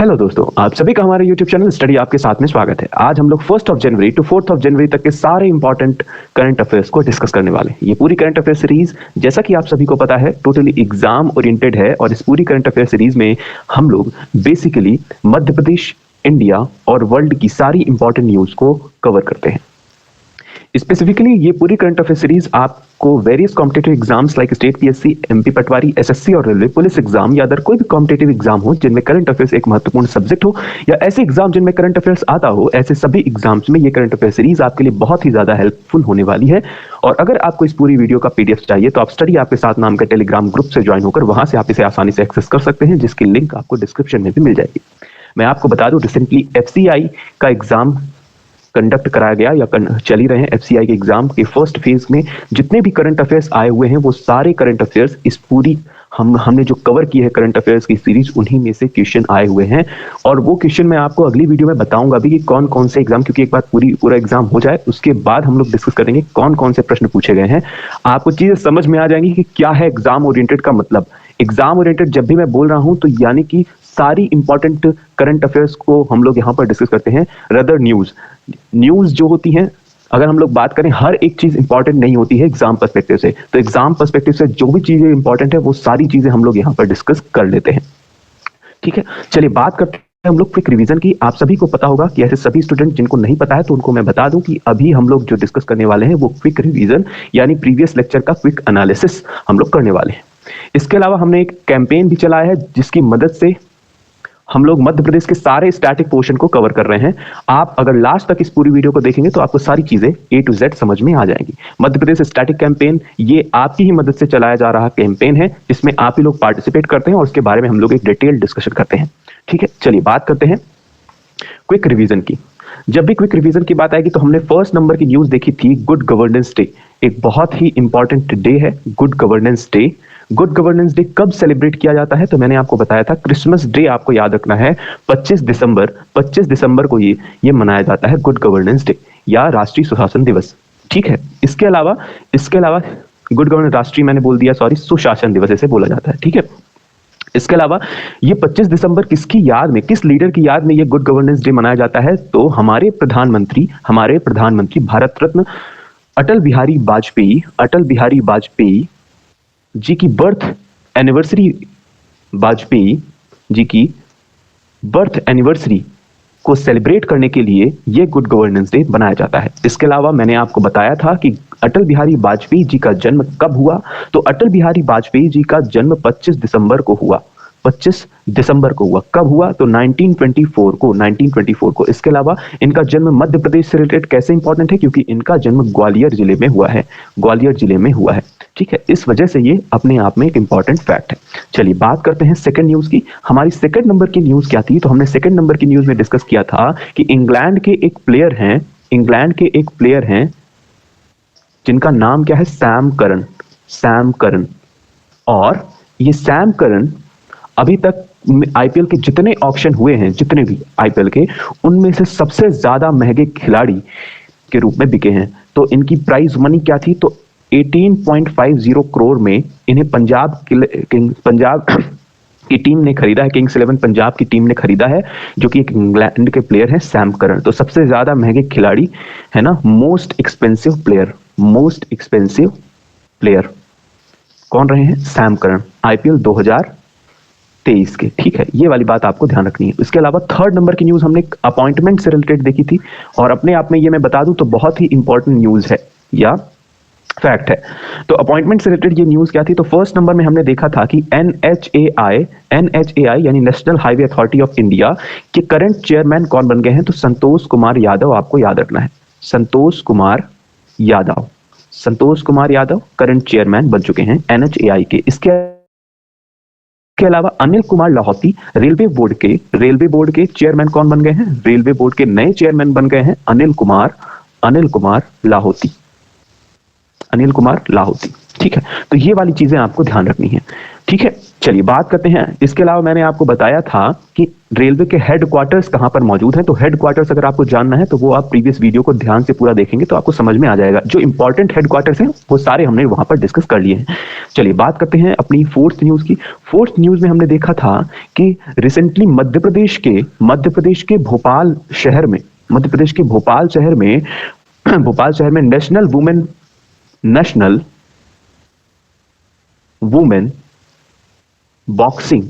Hello दोस्तों, आप सभी का हमारे YouTube चैनल स्टडी आपके साथ में स्वागत है। आज हम लोग 1 जनवरी टू 4 जनवरी तक के सारे इंपॉर्टेंट करंट अफेयर्स को डिस्कस करने वाले हैं। ये पूरी करंट अफेयर सीरीज, जैसा कि आप सभी को पता है, टोटली एग्जाम ओरिएंटेड है और इस पूरी करंट अफेयर सीरीज में हम लोग बेसिकली मध्य प्रदेश, इंडिया और वर्ल्ड की सारी इंपॉर्टेंट न्यूज को कवर करते हैं। स्पेसिफिकली ये पूरी करंट अफेयर सीरीज आपको various competitive exams like state PSC, MP patwari, SSC और रेलवे पुलिस एग्जाम या अदर कोई भी कॉम्पिटेटिव एग्जाम हो जिनमें करंट अफेयर्स एक महत्वपूर्ण सब्जेक्ट हो या ऐसे एग्जाम जिनमें करंट अफेयर्स आता हो, ऐसे सभी एग्जाम्स में ये करंट अफेयर सीरीज आपके लिए बहुत ही ज्यादा हेल्पफुल होने वाली है। और अगर आपको इस पूरी वीडियो का पीडीएफ चाहिए तो आप स्टडी आपके साथ नाम के टेलीग्राम ग्रुप से ज्वाइन होकर वहां से आप इसे आसानी से एक्सेस कर सकते हैं, जिसकी लिंक आपको डिस्क्रिप्शन में भी मिल जाएगी। मैं आपको बता दूं, रिसेंटली एफसीआई का एग्जाम कंडक्ट कराया गया या चल ही रहे हैं। एफसीआई के एग्जाम के फर्स्ट फेज में जितने भी करंट अफेयर्स आए हुए हैं वो सारे करंट अफेयर्स इस पूरी हमने जो कवर की है करंट अफेयर्स की सीरीज, उन्हीं में से क्वेश्चन आए हुए हैं। और वो क्वेश्चन मैं आपको अगली वीडियो में बताऊंगा भी कि कौन कौन से एग्जाम, क्योंकि एक बार पूरा एग्जाम हो जाए उसके बाद हम लोग डिस्कस करेंगे कौन कौन से प्रश्न पूछे गए हैं। आपको चीजें समझ में आ जाएंगी कि क्या है एग्जाम ओरिएंटेड का मतलब। एग्जाम ओरिएंटेड जब भी मैं बोल रहा हूं तो यानी कि सारी इंपॉर्टेंट करंट अफेयर्स को हम लोग यहां पर डिस्कस करते हैं। रदर न्यूज जो होती हैं, अगर हम लोग बात करें, हर एक चीज इंपॉर्टेंट नहीं होती है एग्जाम पर्सपेक्टिव से। तो एग्जाम पर्सपेक्टिव से जो भी चीजें इंपॉर्टेंट है वो सारी चीजें हम लोग यहां पर डिस्कस कर लेते हैं। ठीक है, चलिए बात करते हैं हम लोग क्विक रिवीजन की। आप सभी को पता होगा कि ऐसे सभी स्टूडेंट जिनको नहीं पता है तो उनको मैं बता दूं कि अभी हम लोग जो डिस्कस करने वाले हैं वो क्विक रिवीजन यानी प्रीवियस लेक्चर का क्विक एनालिसिस हम लोग करने वाले हैं। इसके अलावा हमने एक कैंपेन भी चलाया है जिसकी मदद से हम लोग मध्य प्रदेश के सारे स्टैटिक पोर्शन को कवर कर रहे हैं। आप अगर लास्ट तक इस पूरी वीडियो को देखेंगे तो आपको सारी चीजें A to Z समझ में आ जाएंगी। मध्य प्रदेश स्टैटिक कैंपेन ये आपकी ही मदद से चलाया जा रहा कैंपेन है, जिसमें आप ही लोग पार्टिसिपेट करते हैं और उसके बारे में हम लोग एक डिटेल डिस्कशन करते हैं। ठीक है, चलिए बात करते हैं क्विक रिवीजन की। जब भी क्विक रिवीजन की बात आएगी तो हमने फर्स्ट नंबर की न्यूज देखी थी गुड गवर्नेंस डे। एक बहुत ही इंपॉर्टेंट डे है good governance day. Good governance day कब सेलिब्रेट किया जाता है? तो मैंने आपको बताया था क्रिसमस डे आपको याद रखना है। 25 दिसंबर को ये मनाया जाता है गुड गवर्नेंस डे या राष्ट्रीय सुशासन दिवस। ठीक है, इसके अलावा गुड गवर्नेंस राष्ट्रीय मैंने बोल दिया, सॉरी, सुशासन दिवस ऐसे बोला जाता है। ठीक है, इसके अलावा ये 25 दिसंबर किसकी याद में, किस लीडर की याद में ये गुड गवर्नेंस डे मनाया जाता है? तो हमारे प्रधानमंत्री भारत रत्न अटल बिहारी वाजपेयी जी की बर्थ एनिवर्सरी को सेलिब्रेट करने के लिए ये गुड गवर्नेंस डे बनाया जाता है। इसके अलावा मैंने आपको बताया था कि अटल बिहारी वाजपेयी जी का जन्म कब हुआ? तो अटल बिहारी वाजपेयी जी का जन्म 25 दिसंबर को हुआ। 25 दिसंबर को हुआ। कब हुआ? तो 1924 को। इसके अलावा इनका जन्म मध्य प्रदेश से रिलेटेड कैसे इंपॉर्टेंट है? क्योंकि इनका जन्म ग्वालियर जिले में हुआ है। ठीक है, इस वजह से ये अपने आप में एक इंपॉर्टेंट फैक्ट है। चलिए बात करते हैं सेकंड न्यूज की। हमारी सेकंड नंबर की न्यूज क्या थी? तो हमने सेकंड नंबर की न्यूज में डिस्कस किया था कि इंग्लैंड के एक प्लेयर हैं जिनका नाम क्या है? Sam Curran. और ये सैम करन अभी तक आईपीएल के जितने ऑक्शन हुए हैं, जितने भी आईपीएल के, उनमें से सबसे ज्यादा महंगे खिलाड़ी के रूप में बिके हैं। तो इनकी प्राइज मनी क्या थी? तो 18.50 करोड़ में इन्हें पंजाब की टीम ने खरीदा है। किंग्स 11 पंजाब की टीम ने खरीदा है, जो कि एक इंग्लैंड के प्लेयर है सैम करन। तो सबसे ज्यादा महंगे खिलाड़ी है ना, मोस्ट एक्सपेंसिव प्लेयर कौन रहे हैं? सैम करन, आईपीएल 2023 के। ठीक है, ये वाली बात आपको ध्यान रखनी है। इसके अलावा थर्ड नंबर की न्यूज हमने अपॉइंटमेंट से रिलेटेड देखी थी, और अपने आप में ये मैं बता दूं तो बहुत ही इंपॉर्टेंट न्यूज है या फैक्ट है। तो अपॉइंटमेंट से रिलेटेड ये न्यूज क्या थी? तो फर्स्ट नंबर में हमने देखा था कि NHAI यानी national highway authority of India के करंट चेयरमैन कौन बन गए हैं? तो संतोष कुमार यादव आपको याद रखना है। संतोष कुमार यादव करंट चेयरमैन बन चुके हैं NHAI के। इसके अलावा अनिल कुमार लाहौती रेलवे बोर्ड के चेयरमैन कौन बन गए हैं? रेलवे बोर्ड के नए चेयरमैन बन गए हैं अनिल कुमार लाहौती। ठीक है, तो ये वाली चीजें आपको ध्यान रखनी है। ठीक ठीक है, चलिए बात करते हैं। इसके अलावा मैंने आपको बताया था कि रेलवे के हेडक्वार्टर्स कहां पर मौजूद हैं, तो हेडक्वार्टर्स अगर आपको जानना है तो वो आप प्रीवियस वीडियो को ध्यान से पूरा देखेंगे तो आपको समझ में आ जाएगा। जो इंपॉर्टेंट हेडक्वार्टर्स हैं वो सारे हमने वहां पर डिस्कस कर लिए हैं। चलिए बात करते हैं अपनी फोर्थ न्यूज की। फोर्थ न्यूज में हमने देखा था कि रिसेंटली मध्य प्रदेश के भोपाल शहर में भोपाल शहर में नेशनल वुमेन बॉक्सिंग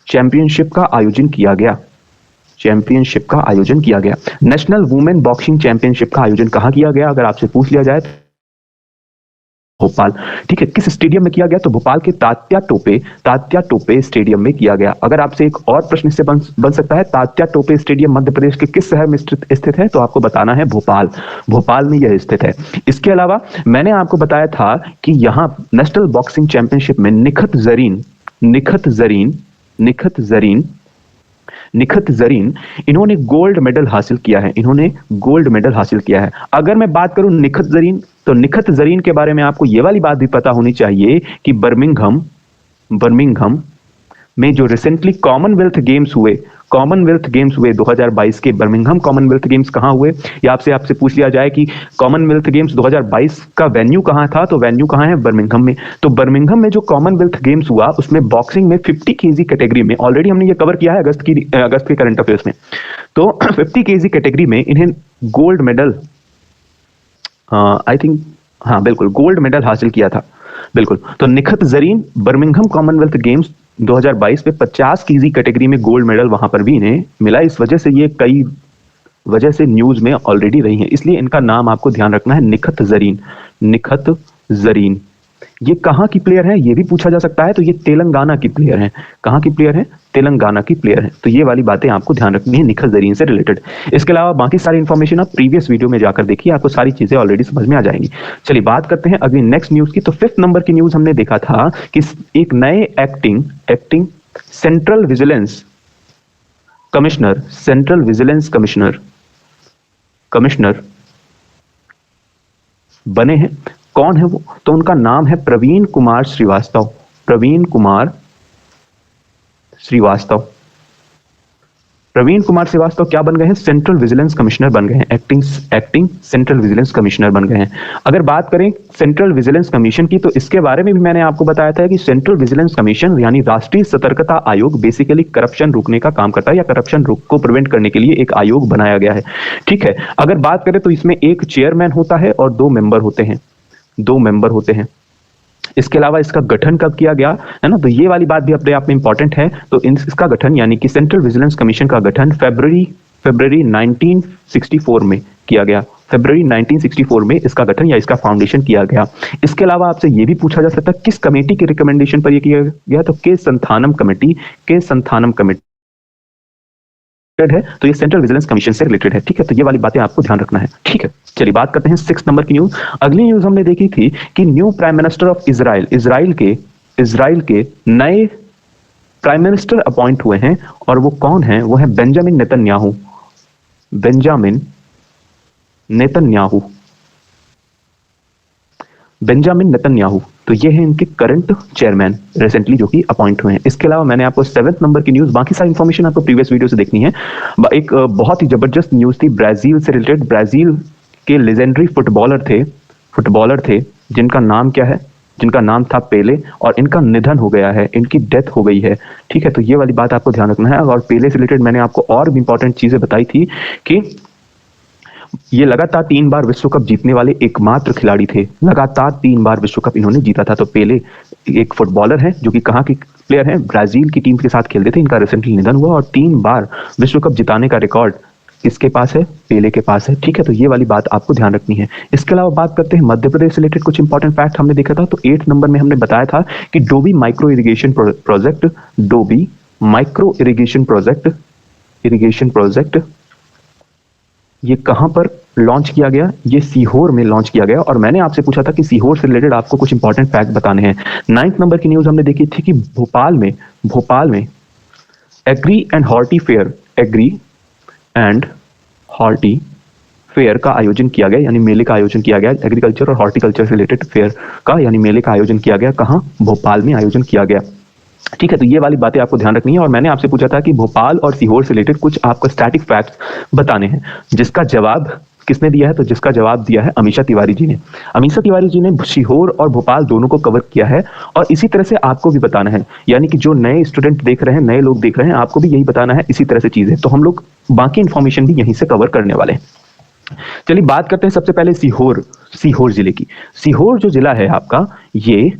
चैंपियनशिप का आयोजन किया गया। नेशनल वुमेन बॉक्सिंग चैंपियनशिप का आयोजन कहां किया गया अगर आपसे पूछ लिया जाए? भोपाल। ठीक है, किस स्टेडियम में किया गया? तो भोपाल के तात्या टोपे स्टेडियम में किया गया। अगर आपसे एक और प्रश्न इससे बन सकता है, तात्या टोपे स्टेडियम मध्य प्रदेश के किस शहर में स्थित है? तो आपको बताना है भोपाल में यह स्थित है। इसके अलावा मैंने आपको बताया था कि यहां नेशनल बॉक्सिंग चैंपियनशिप में निखत जरीन इन्होंने गोल्ड मेडल हासिल किया है। अगर मैं बात करूं निखत जरीन के बारे में आपको यह वाली बात भी पता होनी चाहिए कि बर्मिंघम में जो रिसेंटली कॉमनवेल्थ गेम्स हुए 2022 के बर्मिंघम कॉमनवेल्थ गेम्स कहां हुए? या आपसे पूछ लिया जाए कि कॉमनवेल्थ गेम्स 2022 का वेन्यू कहां था, तो वेन्यू कहां है? बर्मिंघम में। तो बर्मिंघम में जो कॉमनवेल्थ गेम्स हुआ उसमें बॉक्सिंग में 50 केजी कैटेगरी में, ऑलरेडी हमने ये कवर किया है अगस्त के करंट अफेयर्स में, तो 50 केजी कैटेगरी में इन्हें गोल्ड मेडल बिल्कुल गोल्ड मेडल हासिल किया था। बिल्कुल, तो Nikhat Zareen Birmingham Commonwealth games 2022 में 50 केजी कैटेगरी में गोल्ड मेडल वहां पर भी इन्हें मिला। इस वजह से ये कई वजह से न्यूज में ऑलरेडी रही हैं, इसलिए इनका नाम आपको ध्यान रखना है, निखत जरीन। ये कहां की प्लेयर है ये भी पूछा जा सकता है, तो ये तेलंगाना की प्लेयर है। कहां की प्लेयर है? तेलंगाना की प्लेयर है। तो ये वाली बातें आपको ध्यान रखनी है निखत जरीन से रिलेटेड। इसके अलावा बाकी सारी इंफॉर्मेशन आप प्रीवियस वीडियो में जाकर देखिए, आपको सारी चीजें ऑलरेडी समझ में आ जाएंगी। चलिए बात करते हैं अगली नेक्स्ट न्यूज की। तो 5th नंबर की न्यूज हमने देखा था कि एक नए एक्टिंग सेंट्रल विजिलेंस कमिश्नर बने हैं। कौन है वो? तो उनका नाम है प्रवीण कुमार श्रीवास्तव। प्रवीण कुमार श्रीवास्तव क्या बन गए हैं? सेंट्रल विजिलेंस कमिश्नर बन गए हैं। एक्टिंग सेंट्रल विजिलेंस कमिश्नर बन गए हैं। अगर बात करें सेंट्रल विजिलेंस कमीशन की, तो इसके बारे में भी मैंने आपको बताया था कि सेंट्रल विजिलेंस कमीशन यानी राष्ट्रीय सतर्कता आयोग बेसिकली करप्शन रोकने का काम करता है, या करप्शन को प्रिवेंट करने के लिए एक आयोग बनाया गया है। ठीक है, अगर बात करें तो इसमें एक चेयरमैन होता है और 2 मेंबर होते हैं। इसके अलावा इसका गठन कब किया गया है ना, तो ये वाली बात भी अपने आप में इंपॉर्टेंट है। तो इसका गठन यानी कि सेंट्रल विजिलेंस कमीशन का गठन फरवरी 1964 में किया गया। फरवरी 1964 में इसका गठन या इसका फाउंडेशन किया गया। इसके अलावा आपसे यह भी पूछा जा सकता है किस कमेटी के रिकमेंडेशन पर यह किया गया, तो के संथानम कमेटी है, तो ये सेंट्रल विजिलेंस कमीशन से रिलेटेड है। ठीक है, तो ये वाली बातें आपको ध्यान रखना है। ठीक है, चलिए बात करते हैं 6 नंबर की न्यूज। अगली न्यूज हमने देखी थी कि new prime minister of Israel के नए प्राइम मिनिस्टर अपॉइंट हुए हैं, और वो कौन है? वो है बेंजामिन नेतन्याहू। तो ये है इनके करंट चेयरमैन रिसेंटली जो कि अपॉइंट हुए हैं। इसके अलावा मैंने आपको 7th नंबर की न्यूज, बाकी सारी इंफॉर्मेशन आपको प्रीवियस वीडियो से देखनी है। एक बहुत ही जबरदस्त न्यूज थी ब्राजील से रिलेटेड। ब्राजील के लेजेंडरी फुटबॉलर थे जिनका नाम क्या है? जिनका नाम था पेले, और इनका निधन हो गया है, इनकी डेथ हो गई है। ठीक है, तो ये वाली बात आपको ध्यान रखना है। और पेले से रिलेटेड मैंने आपको और भी इंपॉर्टेंट चीजें बताई थी कि ये लगातार 3 बार विश्व कप जीतने वाले एकमात्र खिलाड़ी थे। लगातार 3 बार विश्व कप इन्होंने जीता था। तो पेले एक फुटबॉलर है जो कि कहां के प्लेयर हैं? ब्राजील की टीम के साथ खेलते थे। इनका रिसेंटली निधन हुआ, और 3 बार विश्व कप जिताने का रिकॉर्ड किसके पास है? पेले के पास है। ठीक है, तो ये वाली बात आपको ध्यान रखनी है। इसके अलावा बात करते हैं मध्य प्रदेश से रिलेटेड कुछ इंपॉर्टेंट फैक्ट हमने देखा था। तो 8th नंबर में हमने बताया था कि डोबी माइक्रो इरिगेशन प्रोजेक्ट ये कहां पर लॉन्च किया गया? ये सीहोर में लॉन्च किया गया। और मैंने आपसे पूछा था कि सीहोर से रिलेटेड आपको कुछ इंपॉर्टेंट फैक्ट बताने हैं। 9th नंबर की न्यूज हमने देखी थी कि भोपाल में एग्री एंड हॉर्टी फेयर का आयोजन किया गया, यानी मेले का आयोजन किया गया, एग्रीकल्चर और हॉर्टिकल्चर से रिलेटेड फेयर का यानी मेले का आयोजन किया गया, कहाँ? भोपाल में आयोजन किया गया। ठीक है, तो ये वाली बातें आपको ध्यान रखनी है। और मैंने आपसे पूछा था कि भोपाल और सीहोर से रिलेटेड कुछ आपको स्टैटिक फैक्ट्स बताने हैं, जिसका जवाब किसने दिया है? तो जिसका जवाब दिया है अमीषा तिवारी जी ने। अमीषा तिवारी जी ने सीहोर और भोपाल दोनों को कवर किया है, और इसी तरह से आपको भी बताना है, यानी कि जो नए स्टूडेंट देख रहे हैं, नए लोग देख रहे हैं, आपको भी यही बताना है इसी तरह से चीजें। तो हम लोग बाकी इंफॉर्मेशन भी यहीं से कवर करने वाले हैं। चलिए बात करते हैं सबसे पहले सीहोर जिले की। सीहोर जो जिला है आपका, ये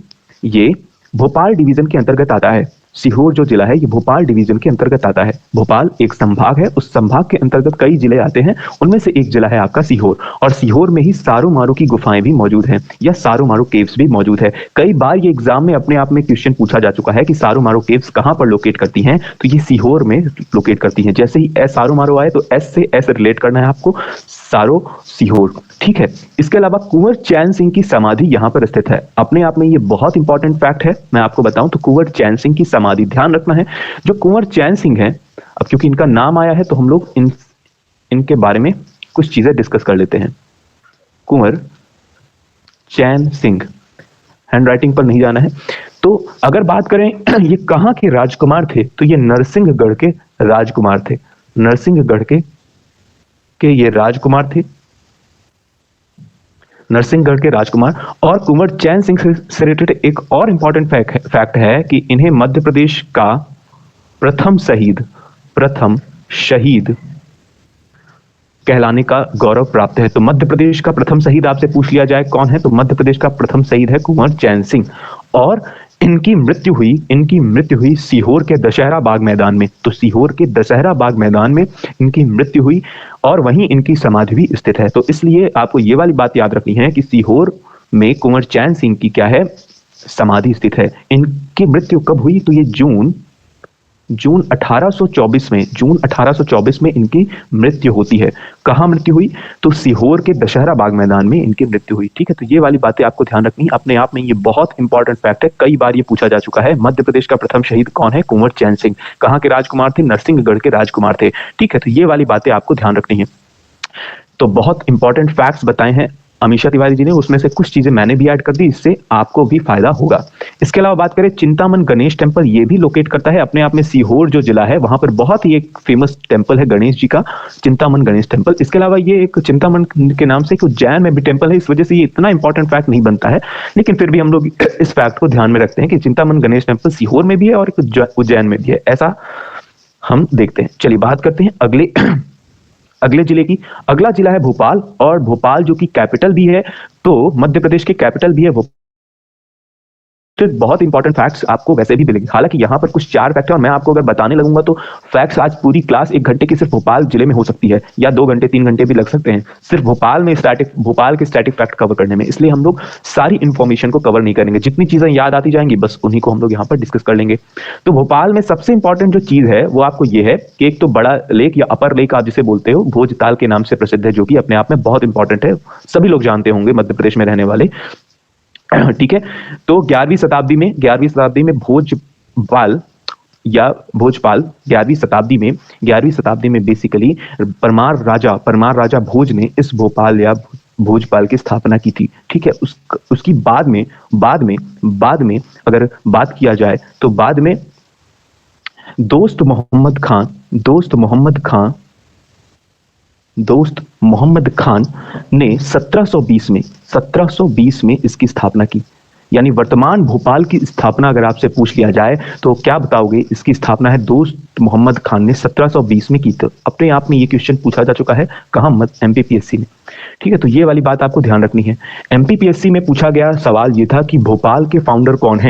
भोपाल डिवीजन के अंतर्गत आता है। सीहोर जो जिला है ये भोपाल डिवीजन के अंतर्गत आता है। भोपाल एक संभाग है, उस संभाग के अंतर्गत कई जिले आते हैं, उनमें से एक जिला है आपका सीहोर। और सीहोर में ही सारो मारो की गुफाएं भी मौजूद हैं, या सारो मारो केव्स भी मौजूद है। कई बार ये एग्जाम में अपने आप में क्वेश्चन पूछा जा चुका है कि सारो मारो केव्स कहां पर लोकेट करती हैं, तो ये सीहोर में लोकेट करती हैं। जैसे ही एस सारो मारो आए तो एस से एस रिलेट करना है आपको, सारो सीहोर। ठीक है, इसके अलावा कुंवर चैन सिंह की समाधि यहां पर स्थित है। अपने आप में ये बहुत इंपॉर्टेंट फैक्ट है, मैं आपको बताऊं तो कुंवर चैन सिंह की समाधि, ध्यान रखना है। जो कुंवर चैन सिंह है, अब क्योंकि इनका नाम आया है तो हम लोग इनके बारे में कुछ चीजें डिस्कस कर लेते हैं। कुंवर चैन सिंह, हैंडराइटिंग पर नहीं जाना है। तो अगर बात करें ये कहां के राजकुमार थे, तो ये नरसिंहगढ़ के राजकुमार थे। नरसिंहगढ़ के ये राजकुमार थे, नरसिंहगढ़ के राजकुमार। और कुंवर चैन सिंह से रिलेटेड एक और इंपॉर्टेंट फैक्ट है कि इन्हें मध्य प्रदेश का प्रथम शहीद कहलाने का गौरव प्राप्त है। तो मध्य प्रदेश का प्रथम शहीद आपसे पूछ लिया जाए कौन है, तो मध्य प्रदेश का प्रथम शहीद है कुंवर चैन सिंह। और इनकी मृत्यु हुई सीहोर के दशहरा बाग मैदान में। तो सीहोर के दशहरा बाग मैदान में इनकी मृत्यु हुई, और वहीं इनकी समाधि भी स्थित है। तो इसलिए आपको ये वाली बात याद रखनी है कि सीहोर में कुंवर चैन सिंह की क्या है? समाधि स्थित है। इनकी मृत्यु कब हुई? तो ये जून 1824 में इनकी मृत्यु होती है। कहां मृत्यु हुई? तो सीहोर के दशहरा बाग मैदान में इनकी मृत्यु हुई। ठीक है, तो ये वाली बातें आपको ध्यान रखनी है। अपने आप में ये बहुत इंपॉर्टेंट फैक्ट है, कई बार ये पूछा जा चुका है। मध्य प्रदेश का प्रथम शहीद कौन है? कुंवर चैन सिंह। कहां के राजकुमार थे? नरसिंहगढ़ के राजकुमार थे। ठीक है, तो ये वाली बातें आपको ध्यान रखनी है। तो बहुत इंपॉर्टेंट फैक्ट्स बताए हैं अमीषा तिवारी जी ने, उसमें से कुछ चीजें मैंने भी ऐड कर दी, इससे आपको भी फायदा होगा। इसके अलावा बात करें चिंतामन गणेश टेम्पल, ये भी लोकेट करता है अपने आप में सीहोर जो जिला है, वहां पर बहुत ही एक फेमस टेम्पल है गणेश जी का, चिंतामन गणेश टेम्पल। इसके अलावा ये एक चिंतामन के नाम से एक उज्जैन में भी टेम्पल है, इस वजह से ये इतना इंपॉर्टेंट फैक्ट नहीं बनता है, लेकिन फिर भी हम लोग इस फैक्ट को ध्यान में रखते हैं कि चिंतामन गणेश टेम्पल सीहोर में भी है और उज्जैन में भी है, ऐसा हम देखते हैं। चलिए बात करते हैं अगले जिले की। अगला जिला है भोपाल, और भोपाल जो कि कैपिटल भी है, तो मध्य प्रदेश की कैपिटल भी है भोपाल। तो बहुत इंपॉर्टेंट फैक्ट्स आपको वैसे भी मिलेंगे। हालांकि यहाँ पर कुछ 4 फैक्ट है, और मैं आपको अगर बताने लगूंगा तो फैक्ट्स आज पूरी क्लास 1 घंटे की सिर्फ भोपाल जिले में हो सकती है, या 2 घंटे 3 घंटे भी लग सकते हैं सिर्फ भोपाल के स्टैटिक फैक्ट कवर करने में। इसलिए हम लोग सारी इंफॉर्मेशन को कवर नहीं करेंगे, जितनी चीजें याद आती जाएंगी बस उन्हीं को हम लोग यहाँ पर डिस्कस कर लेंगे। तो भोपाल में सबसे इंपॉर्टेंट जो चीज है वो आपको ये है कि एक तो बड़ा लेक या अपर लेक आप जिसे बोलते हो, भोजताल के नाम से प्रसिद्ध है, जो कि अपने आप में बहुत इंपॉर्टेंट है, सभी लोग जानते होंगे मध्य प्रदेश में रहने वाले। ठीक है, तो 11वीं शताब्दी में भोजपाल 11वीं शताब्दी में बेसिकली परमार राजा भोज ने इस भोपाल या भोजपाल की स्थापना की थी। ठीक है, उसकी बाद में अगर बात किया जाए तो बाद में दोस्त मोहम्मद खान ने 1720 में इसकी स्थापना की। यानी वर्तमान भोपाल की स्थापना अगर आपसे पूछ लिया जाए तो क्या बताओगे? इसकी स्थापना है दोस्त मोहम्मद खान ने 1720 में की। तो अपने आप में ये क्वेश्चन पूछा जा चुका है, कहां? एमपीपीएससी में। ठीक है, तो ये वाली बात आपको ध्यान रखनी है। एमपीपीएससी में पूछा गया सवाल ये था कि भोपाल के फाउंडर कौन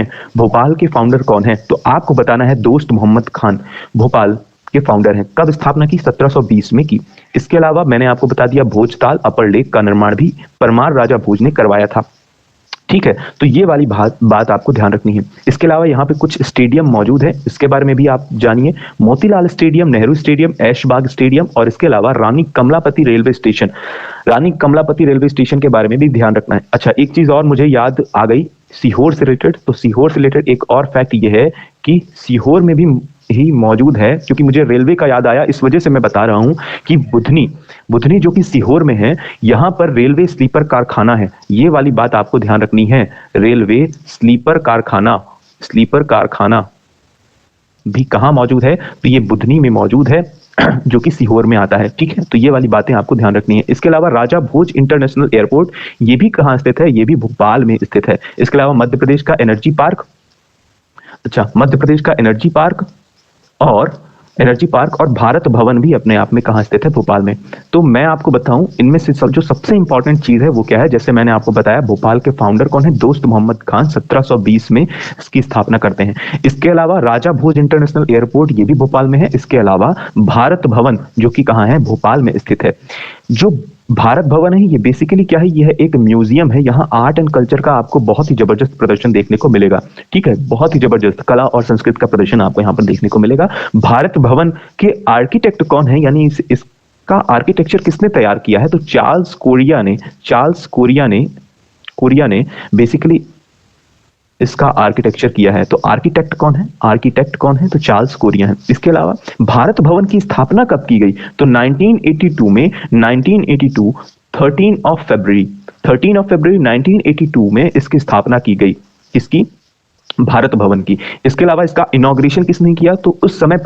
है? तो आपको बताना है दोस्त मोहम्मद खान भोपाल के फाउंडर हैं। कब स्थापना की? 1720 में की। इसके अलावा मैंने आपको बता दिया भोजताल अपर लेक का निर्माण भी परमार राजा भोज ने करवाया था। ठीक है, तो ये वाली बात आपको ध्यान रखनी है। इसके अलावा यहाँ पे कुछ स्टेडियम मौजूद है, इसके बारे में भी आप जानिए। Motilal stadium, Nehru stadium, Aishbagh stadium, और इसके अलावा रानी कमलापति रेलवे स्टेशन के बारे में भी ध्यान रखना है। अच्छा, एक चीज और मुझे याद आ गई सीहोर से रिलेटेड। तो सीहोर से रिलेटेड एक और फैक्ट ये है कि सीहोर में भी ही मौजूद है, क्योंकि मुझे रेलवे का याद आया, इस वजह से मैं बता रहा हूं कि बुधनी बुधनी जो कि सीहोर में है, यहां पर रेलवे स्लीपर कारखाना है। ये वाली बात आपको ध्यान रखनी है। रेलवे स्लीपर कारखाना भी कहां मौजूद है? तो ये बुधनी में मौजूद है, जो कि सीहोर में आता है। ठीक है, तो ये वाली बातें आपको ध्यान रखनी है। इसके अलावा राजा भोज इंटरनेशनल एयरपोर्ट, ये भी कहां स्थित है? ये भी भोपाल में स्थित है। इसके अलावा मध्य प्रदेश का एनर्जी पार्क, अच्छा, मध्य प्रदेश का एनर्जी पार्क और भारत भवन भी अपने आप में कहां स्थित है? भोपाल में। तो मैं आपको बताऊं, इनमें से जो सबसे इंपॉर्टेंट चीज है वो क्या है? जैसे मैंने आपको बताया, भोपाल के फाउंडर कौन है? दोस्त मोहम्मद खान 1720 में इसकी स्थापना करते हैं। इसके अलावा राजा भोज इंटरनेशनल एयरपोर्ट, ये भी भोपाल में है। इसके अलावा भारत भवन, जो कि कहां है? भोपाल में स्थित है। जो भारत भवन है, ये बेसिकली क्या है? यह एक म्यूजियम है। यहाँ आर्ट एंड कल्चर का आपको बहुत ही जबरदस्त प्रदर्शन देखने को मिलेगा। ठीक है, बहुत ही जबरदस्त कला और संस्कृत का प्रदर्शन आपको यहाँ पर देखने को मिलेगा। भारत भवन के आर्किटेक्ट कौन है, यानी इसका आर्किटेक्चर किसने तैयार किया है? तो चार्ल्स कोरिया ने बेसिकली इसका आर्किटेक्चर किया है। तो आर्किटेक्ट कौन है? तो चार्ल्स कोरिया है। इसके अलावा भारत भवन की स्थापना कब की गई? तो 1982 में, 13 ऑफ फरवरी 1982 में इसकी स्थापना की गई। किसकी? भारत भवन की। इसके अलावा इसका इनॉग्रेशन किसने किया? तो उस समय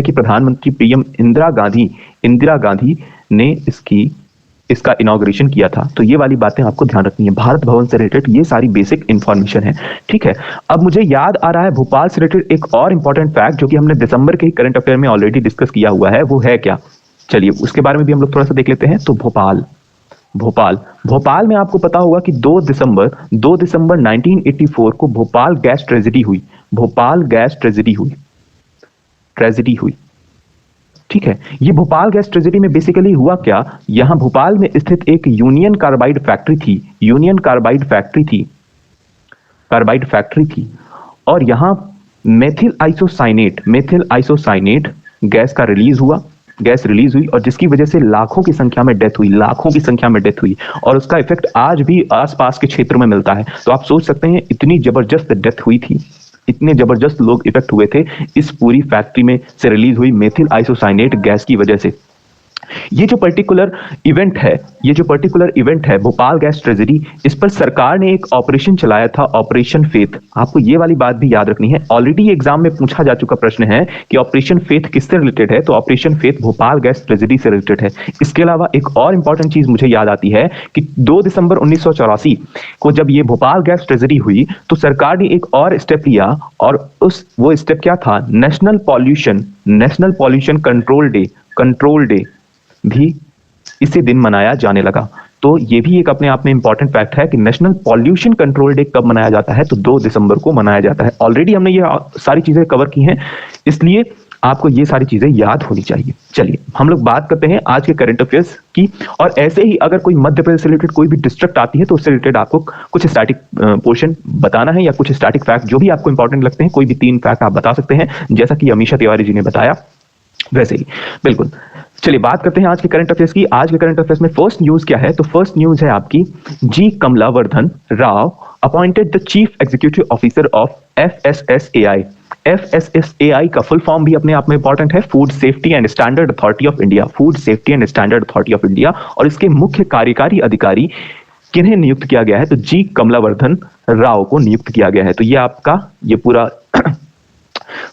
की प्रधानमंत्री पीएम इंदिरा गांधी ने इसका इनॉग्रेशन किया था। तो ये वाली बातें आपको ध्यान रखनी है। भारत भवन से रिलेटेड ये सारी बेसिक इंफॉर्मेशन है। ठीक है, अब मुझे याद आ रहा है भोपाल से रिलेटेड एक और इंपॉर्टेंट फैक्ट, जो कि हमने दिसंबर के ही करंट अफेयर में ऑलरेडी डिस्कस किया हुआ है। वो है क्या? चलिए उसके बारे में भी हम लोग थोड़ा सा देख लेते हैं। तो भोपाल में आपको पता होगा कि 2 दिसंबर 1984 को भोपाल गैस ट्रेजेडी हुई। ठीक है, ये भोपाल गैस ट्रेजेडी में बेसिकली हुआ क्या? यहां भोपाल में स्थित एक यूनियन कार्बाइड फैक्ट्री थी और यहां मेथिल आइसोसाइनेट गैस रिलीज हुई और जिसकी वजह से लाखों की संख्या में डेथ हुई और उसका इफेक्ट आज भी आसपास के क्षेत्र में मिलता है। तो आप सोच सकते हैं इतनी जबरदस्त डेथ हुई थी, इतने जबरदस्त लोग इफेक्ट हुए थे इस पूरी फैक्ट्री में से रिलीज हुई मेथिल आइसोसाइनेट गैस की वजह से। ये जो पर्टिकुलर इवेंट है भोपाल गैस ट्रेजेडी, इस पर सरकार ने एक ऑपरेशन चलाया था, ऑपरेशन फेथ। आपको ये वाली बात भी याद रखनी है। ऑलरेडी एग्जाम में पूछा जा चुका प्रश्न है कि ऑपरेशन फेथ किससे रिलेटेड है? तो operation faith Bhopal gas tragedy से रिलेटेड है। इसके अलावा एक और इंपॉर्टेंट चीज मुझे याद आती है कि 2 दिसंबर 1984 को जब ये भोपाल गैस ट्रेजेडी हुई तो सरकार ने एक और स्टेप लिया और वो स्टेप क्या था? नेशनल पॉल्यूशन कंट्रोल डे भी इसी दिन मनाया जाने लगा। तो ये भी एक अपने आप में इंपॉर्टेंट फैक्ट है कि नेशनल पॉल्यूशन कंट्रोल डे कब मनाया जाता है? तो 2 दिसंबर को मनाया जाता है। ऑलरेडी हमने ये सारी चीजें कवर की हैं, इसलिए आपको ये सारी चीजें याद होनी चाहिए। चलिए हम लोग बात करते हैं आज के करंट अफेयर्स की, और ऐसे ही अगर कोई मध्य प्रदेश से रिलेटेड कोई भी डिस्ट्रिक्ट आती है तो उससे रिलेटेड आपको कुछ स्टैटिक पोर्शन बताना है या कुछ स्टैटिक फैक्ट जो भी आपको इंपॉर्टेंट लगते हैं, कोई भी 3 फैक्ट आप बता सकते हैं, जैसा कि अमीषा तिवारी जी ने बताया वैसे ही। बिल्कुल, चलिए बात करते हैं आज के करंट अफेयर्स की। आज के करंट अफेयर्स में फर्स्ट न्यूज क्या है? तो फर्स्ट न्यूज है आपकी, G Kamalavardhan Rao appointed the chief executive officer of FSSAI। FSSAI का फुल फॉर्म भी अपने आप में इंपॉर्टेंट है, food safety and standard authority of India. और इसके मुख्य कार्यकारी अधिकारी किन्हें नियुक्त किया गया है? तो जी कमलावर्धन राव को नियुक्त किया गया है। तो ये आपका ये पूरा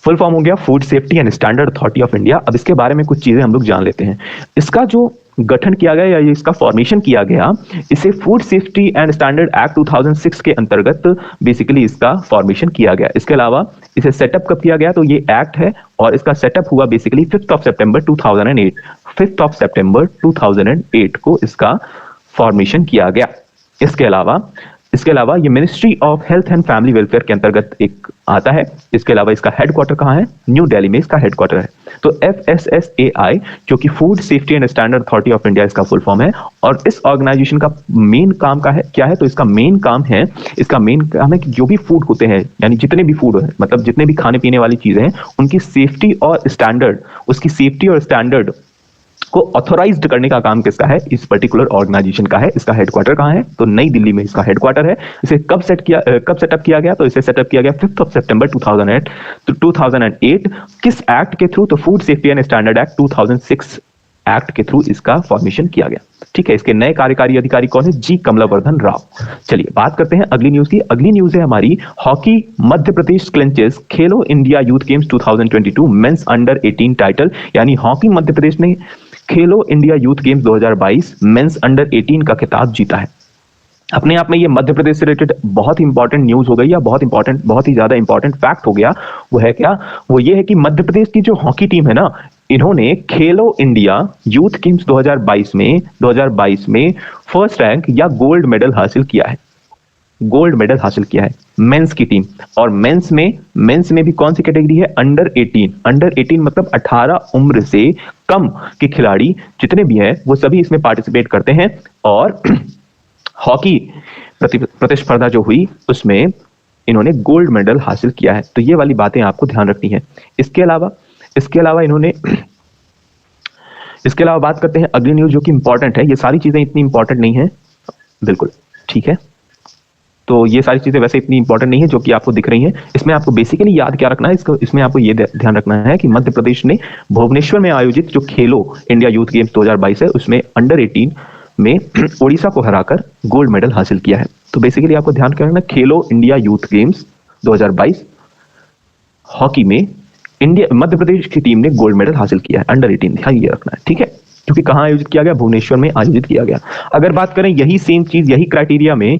फुल फॉर्म हो गया, food safety and standard authority of India. अब इसके बारे में कुछ चीजें हम लोग जान लेते हैं। इसका जो गठन किया गया या इसका फॉर्मेशन किया गया, इसे food safety and standard act 2006 के अंतर्गत बेसिकली इसका फॉर्मेशन किया गया। इसके अलावा इसे सेटअप कब किया गया? तो ये एक्ट है और इसका सेटअप हुआ बेसिकली 5 सितंबर 2008 को इसका फॉर्मेशन किया गया। इसके अलावा ये ministry of health and family welfare के अंतर्गत एक आता है। इसके अलावा इसका हेडक्वार्टर कहाँ है? न्यू दिल्ली में इसका हेडक्वार्टर है। तो FSSAI जो कि food safety and standard authority of India इसका फुल फॉर्म है। और इस ऑर्गेनाइजेशन का मेन काम क्या है? तो इसका मेन काम है कि जो भी फूड होते हैं, यानी जितने भी फूड है, मतलब जितने भी खाने पीने वाली चीजें हैं, उनकी सेफ्टी और स्टैंडर्ड को ऑथोराइज्ड करने का काम किसका है? इस पर्टिकुलर ऑर्गेनाइजेशन का है। इसका हेडक्वार्टर कहाँ है? तो नई दिल्ली में इसका हेडक्वार्टर है। इसे कब सेटअप किया गया? तो इसे सेटअप किया गया 5 सितंबर 2008। तो 2008 किस एक्ट के थ्रू? तो food safety and standard act 2006 act के थ्रू इसका फॉर्मेशन किया गया। ठीक है, इसके नए कार्यकारी अधिकारी कौन है? जी कमलावर्धन राव। चलिए बात करते हैं अगली न्यूज की। अगली न्यूज है हमारी, hockey Madhya Pradesh clinches Khelo India Youth Games 2022 men's under 18 title. यानी हॉकी मध्य प्रदेश ने Khelo India Youth Games 2022 men's under 18 का खिताब जीता है। अपने आप में ये मध्य प्रदेश से रिलेटेड बहुत ही इंपॉर्टेंट न्यूज हो गई या बहुत ही ज्यादा इंपॉर्टेंट फैक्ट हो गया। वो है क्या? वो ये है कि मध्य प्रदेश की जो हॉकी टीम है ना, इन्होंने खेलो इंडिया यूथ गेम्स 2022 में फर्स्ट रैंक या गोल्ड मेडल हासिल किया है। गोल्ड मेडल हासिल किया है मेंस की टीम। और मेंस में भी कौन सी कैटेगरी है? अंडर 18। अंडर 18 मतलब 18 उम्र से कम के खिलाड़ी जितने भी हैं वो सभी इसमें पार्टिसिपेट करते हैं। और हॉकी प्रतिस्पर्धा जो हुई उसमें इन्होंने गोल्ड मेडल हासिल किया है। तो ये वाली बातें आपको ध्यान रखनी है। इसके अलावा बात करते हैं अगली न्यूज जो कि इंपॉर्टेंट है। ये सारी चीजें इतनी इंपॉर्टेंट नहीं है, बिल्कुल ठीक है। तो ये सारी चीजें वैसे इतनी इंपॉर्टेंट नहीं है जो कि आपको दिख रही हैं। इसमें आपको बेसिकली याद क्या रखना है? इसमें आपको ये ध्यान रखना है कि मध्य प्रदेश ने भुवनेश्वर में आयोजित जो खेलो इंडिया यूथ गेम्स 2022 है उसमें अंडर 18 में ओडिशा को हराकर गोल्ड मेडल हासिल किया है। तो बेसिकली आपको ध्यान क्या रखना है? खेलो इंडिया यूथ गेम्स 2022 हॉकी में मध्य प्रदेश की टीम ने गोल्ड मेडल हासिल किया है अंडर 18। ध्यान ये रखना है, ठीक है। क्योंकि कहां आयोजित किया गया? भुवनेश्वर में आयोजित किया गया। अगर बात करें यही सेम चीज यही क्राइटेरिया में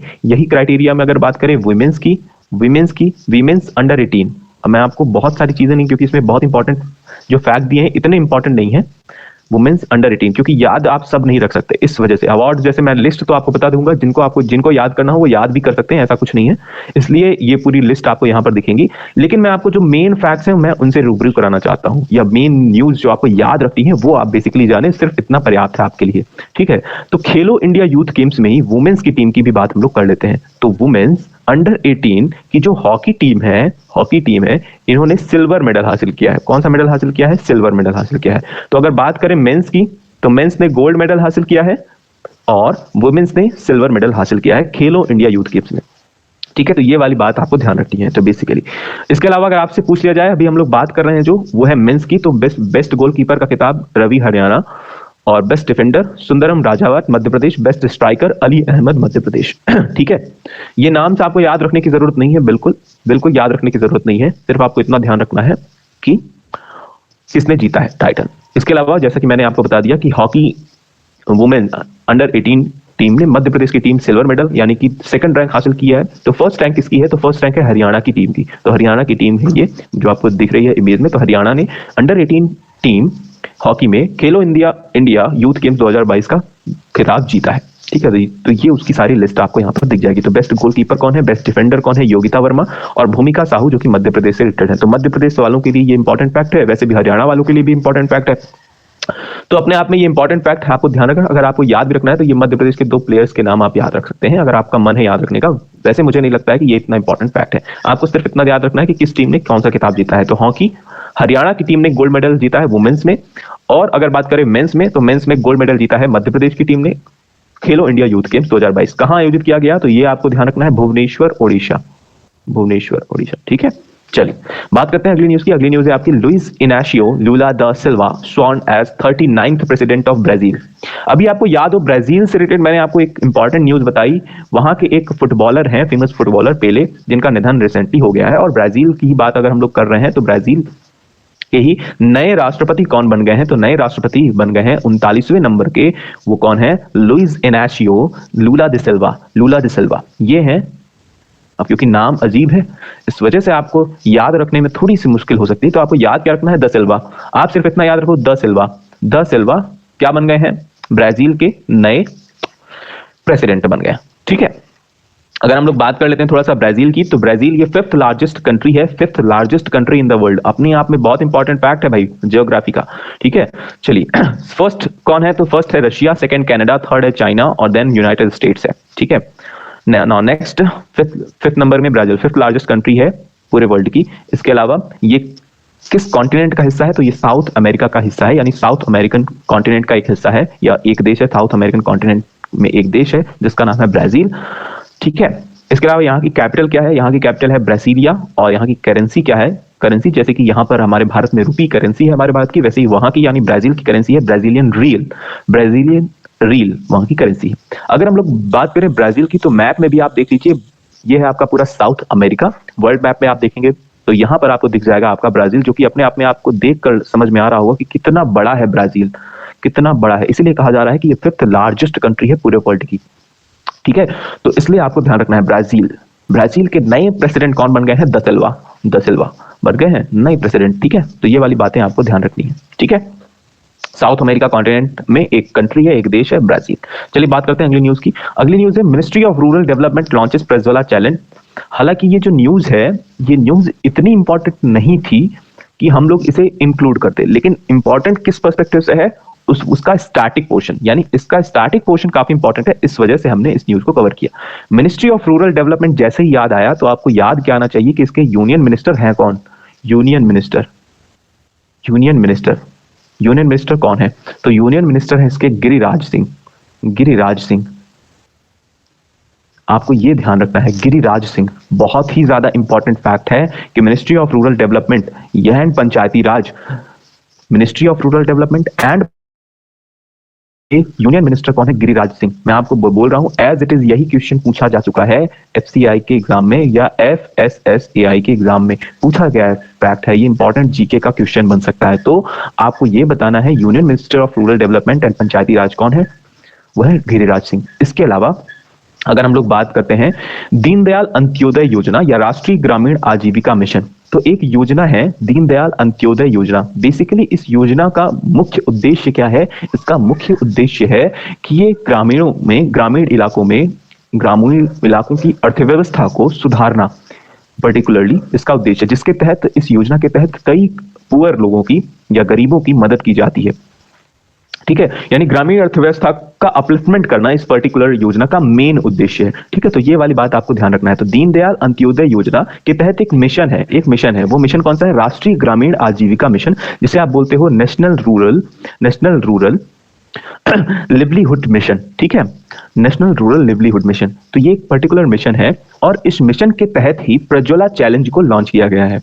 अगर बात करें वीमेंस अंडर 18, मैं आपको बहुत सारी चीजें नहीं, क्योंकि इसमें बहुत इंपॉर्टेंट जो फैक्ट दिए हैं इतने इंपॉर्टेंट नहीं है वुमेन्स अंडर 18, क्योंकि याद आप सब नहीं रख सकते। इस वजह से अवार्ड जैसे मैं लिस्ट तो आपको बता दूंगा, जिनको याद करना हो वो याद भी कर सकते हैं, ऐसा कुछ नहीं है। इसलिए ये पूरी लिस्ट आपको यहाँ पर दिखेंगी। लेकिन मैं आपको जो मेन फैक्ट्स हैं मैं उनसे रूबरू कराना चाहता हूँ, या मेन न्यूज जो आपको याद रखती है वो आप बेसिकली जाने, सिर्फ इतना पर्याप्त है आपके लिए, ठीक है। तो खेलो इंडिया यूथ गेम्स में ही वुमेन्स की टीम की भी बात हम लोग कर लेते हैं। तो वुमेन्स अंडर 18 की जो हॉकी टीम है इन्होंने सिल्वर मेडल हासिल किया है। कौन सा मेडल हासिल किया है? सिल्वर मेडल हासिल किया है। तो अगर बात करें मेंस की, तो मेंस ने गोल्ड मेडल हासिल किया है और वुमेन्स ने सिल्वर मेडल हासिल किया है खेलो इंडिया यूथ गेम्स में, ठीक है। तो ये वाली बात आपको ध्यान रखनी है। तो बेसिकली इसके अलावा अगर आपसे पूछ लिया जाए, अभी हम लोग बात कर रहे हैं जो वो है मेंस की, तो बेस्ट गोलकीपर का खिताब रवि हरियाणा, और best defender Sundaram Rajawat Madhya Pradesh, best striker Ali Ahmad Madhya Pradesh, ठीक है। ये नाम से आपको याद रखने की जरूरत नहीं है, बिल्कुल याद रखने की जरूरत नहीं है। सिर्फ आपको इतना ध्यान रखना है कि किसने जीता है टाइटल। इसके अलावा जैसा कि मैंने आपको बता दिया कि हॉकी वुमेन अंडर 18 टीम ने मध्य प्रदेश की टीम सिल्वर मेडल यानी कि सेकंड रैंक हासिल किया है। तो फर्स्ट रैंक किसकी है? तो फर्स्ट रैंक है हरियाणा की टीम की। तो हरियाणा की टीम है ये जो आपको दिख रही है इमेज में। तो हरियाणा ने अंडर 18 टीम हॉकी में खेलो इंडिया यूथ गेम्स 2022 का खिताब जीता है, ठीक है। तो ये उसकी सारी लिस्ट आपको यहाँ पर दिख जाएगी। तो बेस्ट गोलकीपर कौन है, बेस्ट डिफेंडर कौन है? योगिता वर्मा और भूमिका साहू जो कि मध्य प्रदेश से रिलेटेड है। तो मध्य प्रदेश वालों के लिए ये इंपॉर्टेंट फैक्ट है, वैसे भी हरियाणा वालों के लिए भी इंपॉर्टेंट फैक्ट है। तो अपने आप में ये इंपॉर्टेंट फैक्ट है, आपको ध्यान रखना। अगर आपको याद भी रखना है तो ये मध्य प्रदेश के 2 प्लेयर्स के नाम आप याद रख सकते हैं, अगर आपका मन है याद रखने का। वैसे मुझे नहीं लगता है कि ये इतना इंपॉर्टेंट फैक्ट है। आपको सिर्फ इतना याद रखना है कि किस टीम ने कौन सा खिताब जीता है। तो हॉकी हरियाणा की टीम ने गोल्ड मेडल जीता है वुमेन्स में, और अगर बात करें मेंस में, तो मेंस में गोल्ड मेडल जीता है मध्य प्रदेश की टीम ने खेलो इंडिया यूथ गेम्स 2022। कहां आयोजित किया गया? तो ये आपको ध्यान रखना है, भुवनेश्वर ओडिशा, ठीक है। चलिए बात करते हैं अगली न्यूज की। अगली न्यूज है आपकी, Louis Inácio Lula da Silva sworn as 39th president of Brazil. अभी आपको याद हो ब्राजील से रिलेटेड मैंने आपको एक इंपॉर्टेंट न्यूज बताई। वहां के एक फुटबॉलर हैं, फेमस फुटबॉलर पेले, जिनका निधन रिसेंटली हो गया है। और ब्राजील की बात अगर हम लोग कर रहे हैं तो ब्राजील के ही नए राष्ट्रपति कौन बन गए हैं? तो नए राष्ट्रपति बन गए हैं 39वें नंबर के, वो कौन है? लुइस इनाशियो लुला दा सिल्वा ये हैं। अब क्योंकि नाम अजीब है इस वजह से आपको याद रखने में थोड़ी सी मुश्किल हो सकती है। तो आपको याद क्या रखना है? दा सिल्वा। आप सिर्फ इतना याद रखो, दा सिल्वा क्या बन गए हैं? ब्राजील के नए प्रेसिडेंट बन गए, ठीक है। अगर हम लोग बात कर लेते हैं थोड़ा सा ब्राजील की, तो ब्राजील ये 5th लार्जेस्ट कंट्री है, 5th largest country in the world. अपने आप में बहुत इंपॉर्टेंट फैक्ट है भाई ज्योग्राफी का, ठीक है। चलिए फर्स्ट कौन है? तो फर्स्ट है रशिया, सेकंड कनाडा, थर्ड है चाइना, और देन यूनाइटेड स्टेट्स है, ठीक है। नाउ नेक्स्ट फिफ्थ नंबर में ब्राजील 5th लार्जेस्ट कंट्री है पूरे वर्ल्ड की। इसके अलावा ये किस कॉन्टिनेंट का हिस्सा है? तो ये साउथ अमेरिका का हिस्सा है, यानी साउथ अमेरिकन कॉन्टिनेंट का एक हिस्सा है या एक देश है। साउथ अमेरिकन कॉन्टिनेंट में एक देश है जिसका नाम है ब्राजील। ठीक है, इसके अलावा यहाँ की कैपिटल क्या है? यहाँ की कैपिटल है ब्रासीलिया। और यहाँ की करेंसी क्या है? करेंसी जैसे कि यहाँ पर हमारे भारत में रुपी करेंसी है हमारे भारत की, वैसे ही वहां की यानी ब्राजील की करेंसी है ब्राजीलियन रियल। ब्राजीलियन रियल वहां की करेंसी है। अगर हम लोग बात करें ब्राजील की, तो मैप में भी आप देख लीजिए, ये है आपका पूरा साउथ अमेरिका। वर्ल्ड मैप में आप देखेंगे तो यहाँ पर आपको दिख जाएगा आपका ब्राजील, जो कि अपने आप में आपको देखकर समझ में आ रहा होगा कि कितना बड़ा है ब्राजील, कितना बड़ा है। इसीलिए कहा जा रहा है कि ये 5th लार्जेस्ट कंट्री है पूरे वर्ल्ड की। ठीक है, तो इसलिए आपको ध्यान रखना है ब्राजील। ब्राजील के नए प्रेसिडेंट कौन बन गए हैं? दा सिल्वा बन गए हैं नए प्रेसिडेंट। ठीक है, तो ये वाली बातें आपको ध्यान रखनी है। ठीक है, साउथ अमेरिका कॉन्टिनेंट में एक कंट्री है, एक देश है ब्राजील। चलिए बात करते हैं अगली न्यूज की। अगली न्यूज है ministry of rural development launches Prajwala challenge. हालांकि ये जो न्यूज है, ये न्यूज इतनी इंपॉर्टेंट नहीं थी कि हम लोग इसे इंक्लूड करते, लेकिन इंपॉर्टेंट किस पर्सपेक्टिव से है? उसका स्टैटिक पोर्शन, यानी इसका स्टैटिक पोर्शन काफी इंपॉर्टेंट है, इस वजह से हमने इस न्यूज को कवर किया। मिनिस्ट्री ऑफ रूरल डेवलपमेंट जैसे ही याद आया तो आपको याद क्या आना चाहिए कि इसके यूनियन मिनिस्टर हैं कौन? यूनियन मिनिस्टर यूनियन मिनिस्टर कौन है? तो यूनियन मिनिस्टर है इसके गिरिराज सिंह। आपको यह ध्यान रखना है, गिरिराज सिंह। बहुत ही ज्यादा इंपॉर्टेंट फैक्ट है कि ministry of rural development and panchayati Raj, ministry of rural development and union minister कौन है? गिरिराज सिंह। मैं आपको बोल रहा हूं एज इट इज, यही क्वेश्चन पूछा जा चुका है FCI के एग्जाम में या FSSAI के एग्जाम में पूछा गया है। फैक्ट है, ये इंपॉर्टेंट जीके का क्वेश्चन बन सकता है। तो आपको ये बताना है union minister of rural development and panchayati raj कौन है? वह है गिरिराज सिंह। इसके अलावा अगर हम लोग बात करते हैं दीनदयाल अंत्योदय योजना या राष्ट्रीय ग्रामीण आजीविका मिशन, तो एक योजना है दीनदयाल अंत्योदय योजना। बेसिकली इस योजना का मुख्य उद्देश्य क्या है? इसका मुख्य उद्देश्य है कि ये ग्रामीण इलाकों की अर्थव्यवस्था को सुधारना, पर्टिकुलरली इसका उद्देश्य, जिसके तहत इस योजना के तहत कई पुअर लोगों की या गरीबों की मदद की जाती है। ठीक है, यानी ग्रामीण अर्थव्यवस्था का अपलिफ्टमेंट करना इस पर्टिकुलर योजना का मेन उद्देश्य है। ठीक है, तो ये वाली बात आपको ध्यान रखना है। तो दीनदयाल अंत्योदय योजना के तहत एक मिशन है। वो मिशन कौन सा है? राष्ट्रीय ग्रामीण आजीविका मिशन, जिसे आप बोलते हो नेशनल रूरल लिवलीहुड मिशन। ठीक है, नेशनल रूरल लिवलीहुड मिशन। तो ये एक पर्टिकुलर मिशन है और इस मिशन के तहत ही प्रज्वला चैलेंज को लॉन्च किया गया है।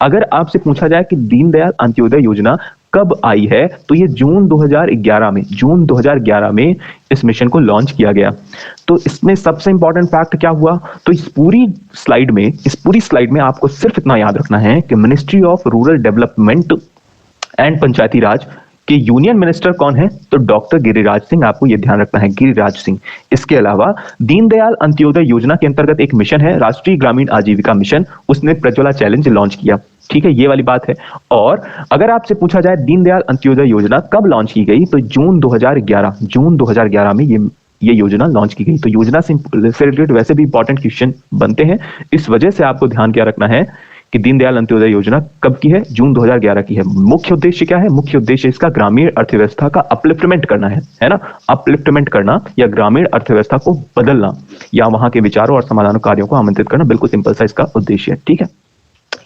अगर आपसे पूछा जाए कि दीनदयाल अंत्योदय योजना कब आई है, तो ये जून 2011 में इस मिशन को लॉन्च किया गया। तो इसमें सबसे इंपॉर्टेंट फैक्ट क्या हुआ? तो इस पूरी स्लाइड में आपको सिर्फ इतना याद रखना है कि ministry of rural development and panchayati raj के यूनियन मिनिस्टर कौन है? तो डॉक्टर गिरिराज सिंह। आपको यह ध्यान रखना है, गिरिराज सिंह। इसके अलावा दीनदयाल अंत्योदय योजना के अंतर्गत एक मिशन है राष्ट्रीय ग्रामीण आजीविका मिशन, उसने प्रज्वला चैलेंज लॉन्च किया। ठीक है, ये वाली बात है। और अगर आपसे पूछा जाए दीनदयाल अंत्योदय योजना कब लॉन्च की गई, तो जून 2011 में ये योजना लॉन्च की गई। तो योजना से रिलेटेड वैसे भी इंपॉर्टेंट क्वेश्चन बनते हैं, इस वजह से आपको ध्यान क्या रखना है कि दीनदयाल अंत्योदय योजना कब की है? जून 2011 की है। मुख्य उद्देश्य क्या है? मुख्य उद्देश्य इसका ग्रामीण अर्थव्यवस्था का अपलिफ्टमेंट करना है ना, अपलिफ्टमेंट करना या ग्रामीण अर्थव्यवस्था को बदलना या वहां के विचारों और समाधान कार्यों को आमंत्रित करना। बिल्कुल सिंपल सा इसका उद्देश्य है। ठीक है,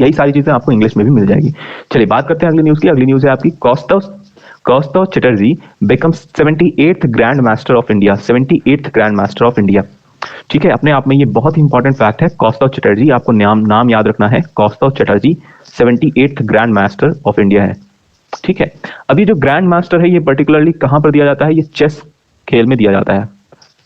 यही सारी चीजें आपको इंग्लिश में भी मिल जाएगी। चलिए बात करते हैं अगली न्यूज की। अगली न्यूज है आपकी Kaustav Chatterjee becomes 78th grand master of India. 78th grand master of India. ठीक है, अपने आप में ये बहुत ही इंपॉर्टेंट फैक्ट है। कौस्तव चटर्जी, आपको नाम याद रखना है। Kaustav Chatterjee 78th grand master of India है। ठीक है, अभी जो ग्रैंड मास्टर है ये पर्टिकुलरली कहां पर दिया जाता है? ये चेस खेल में दिया जाता है।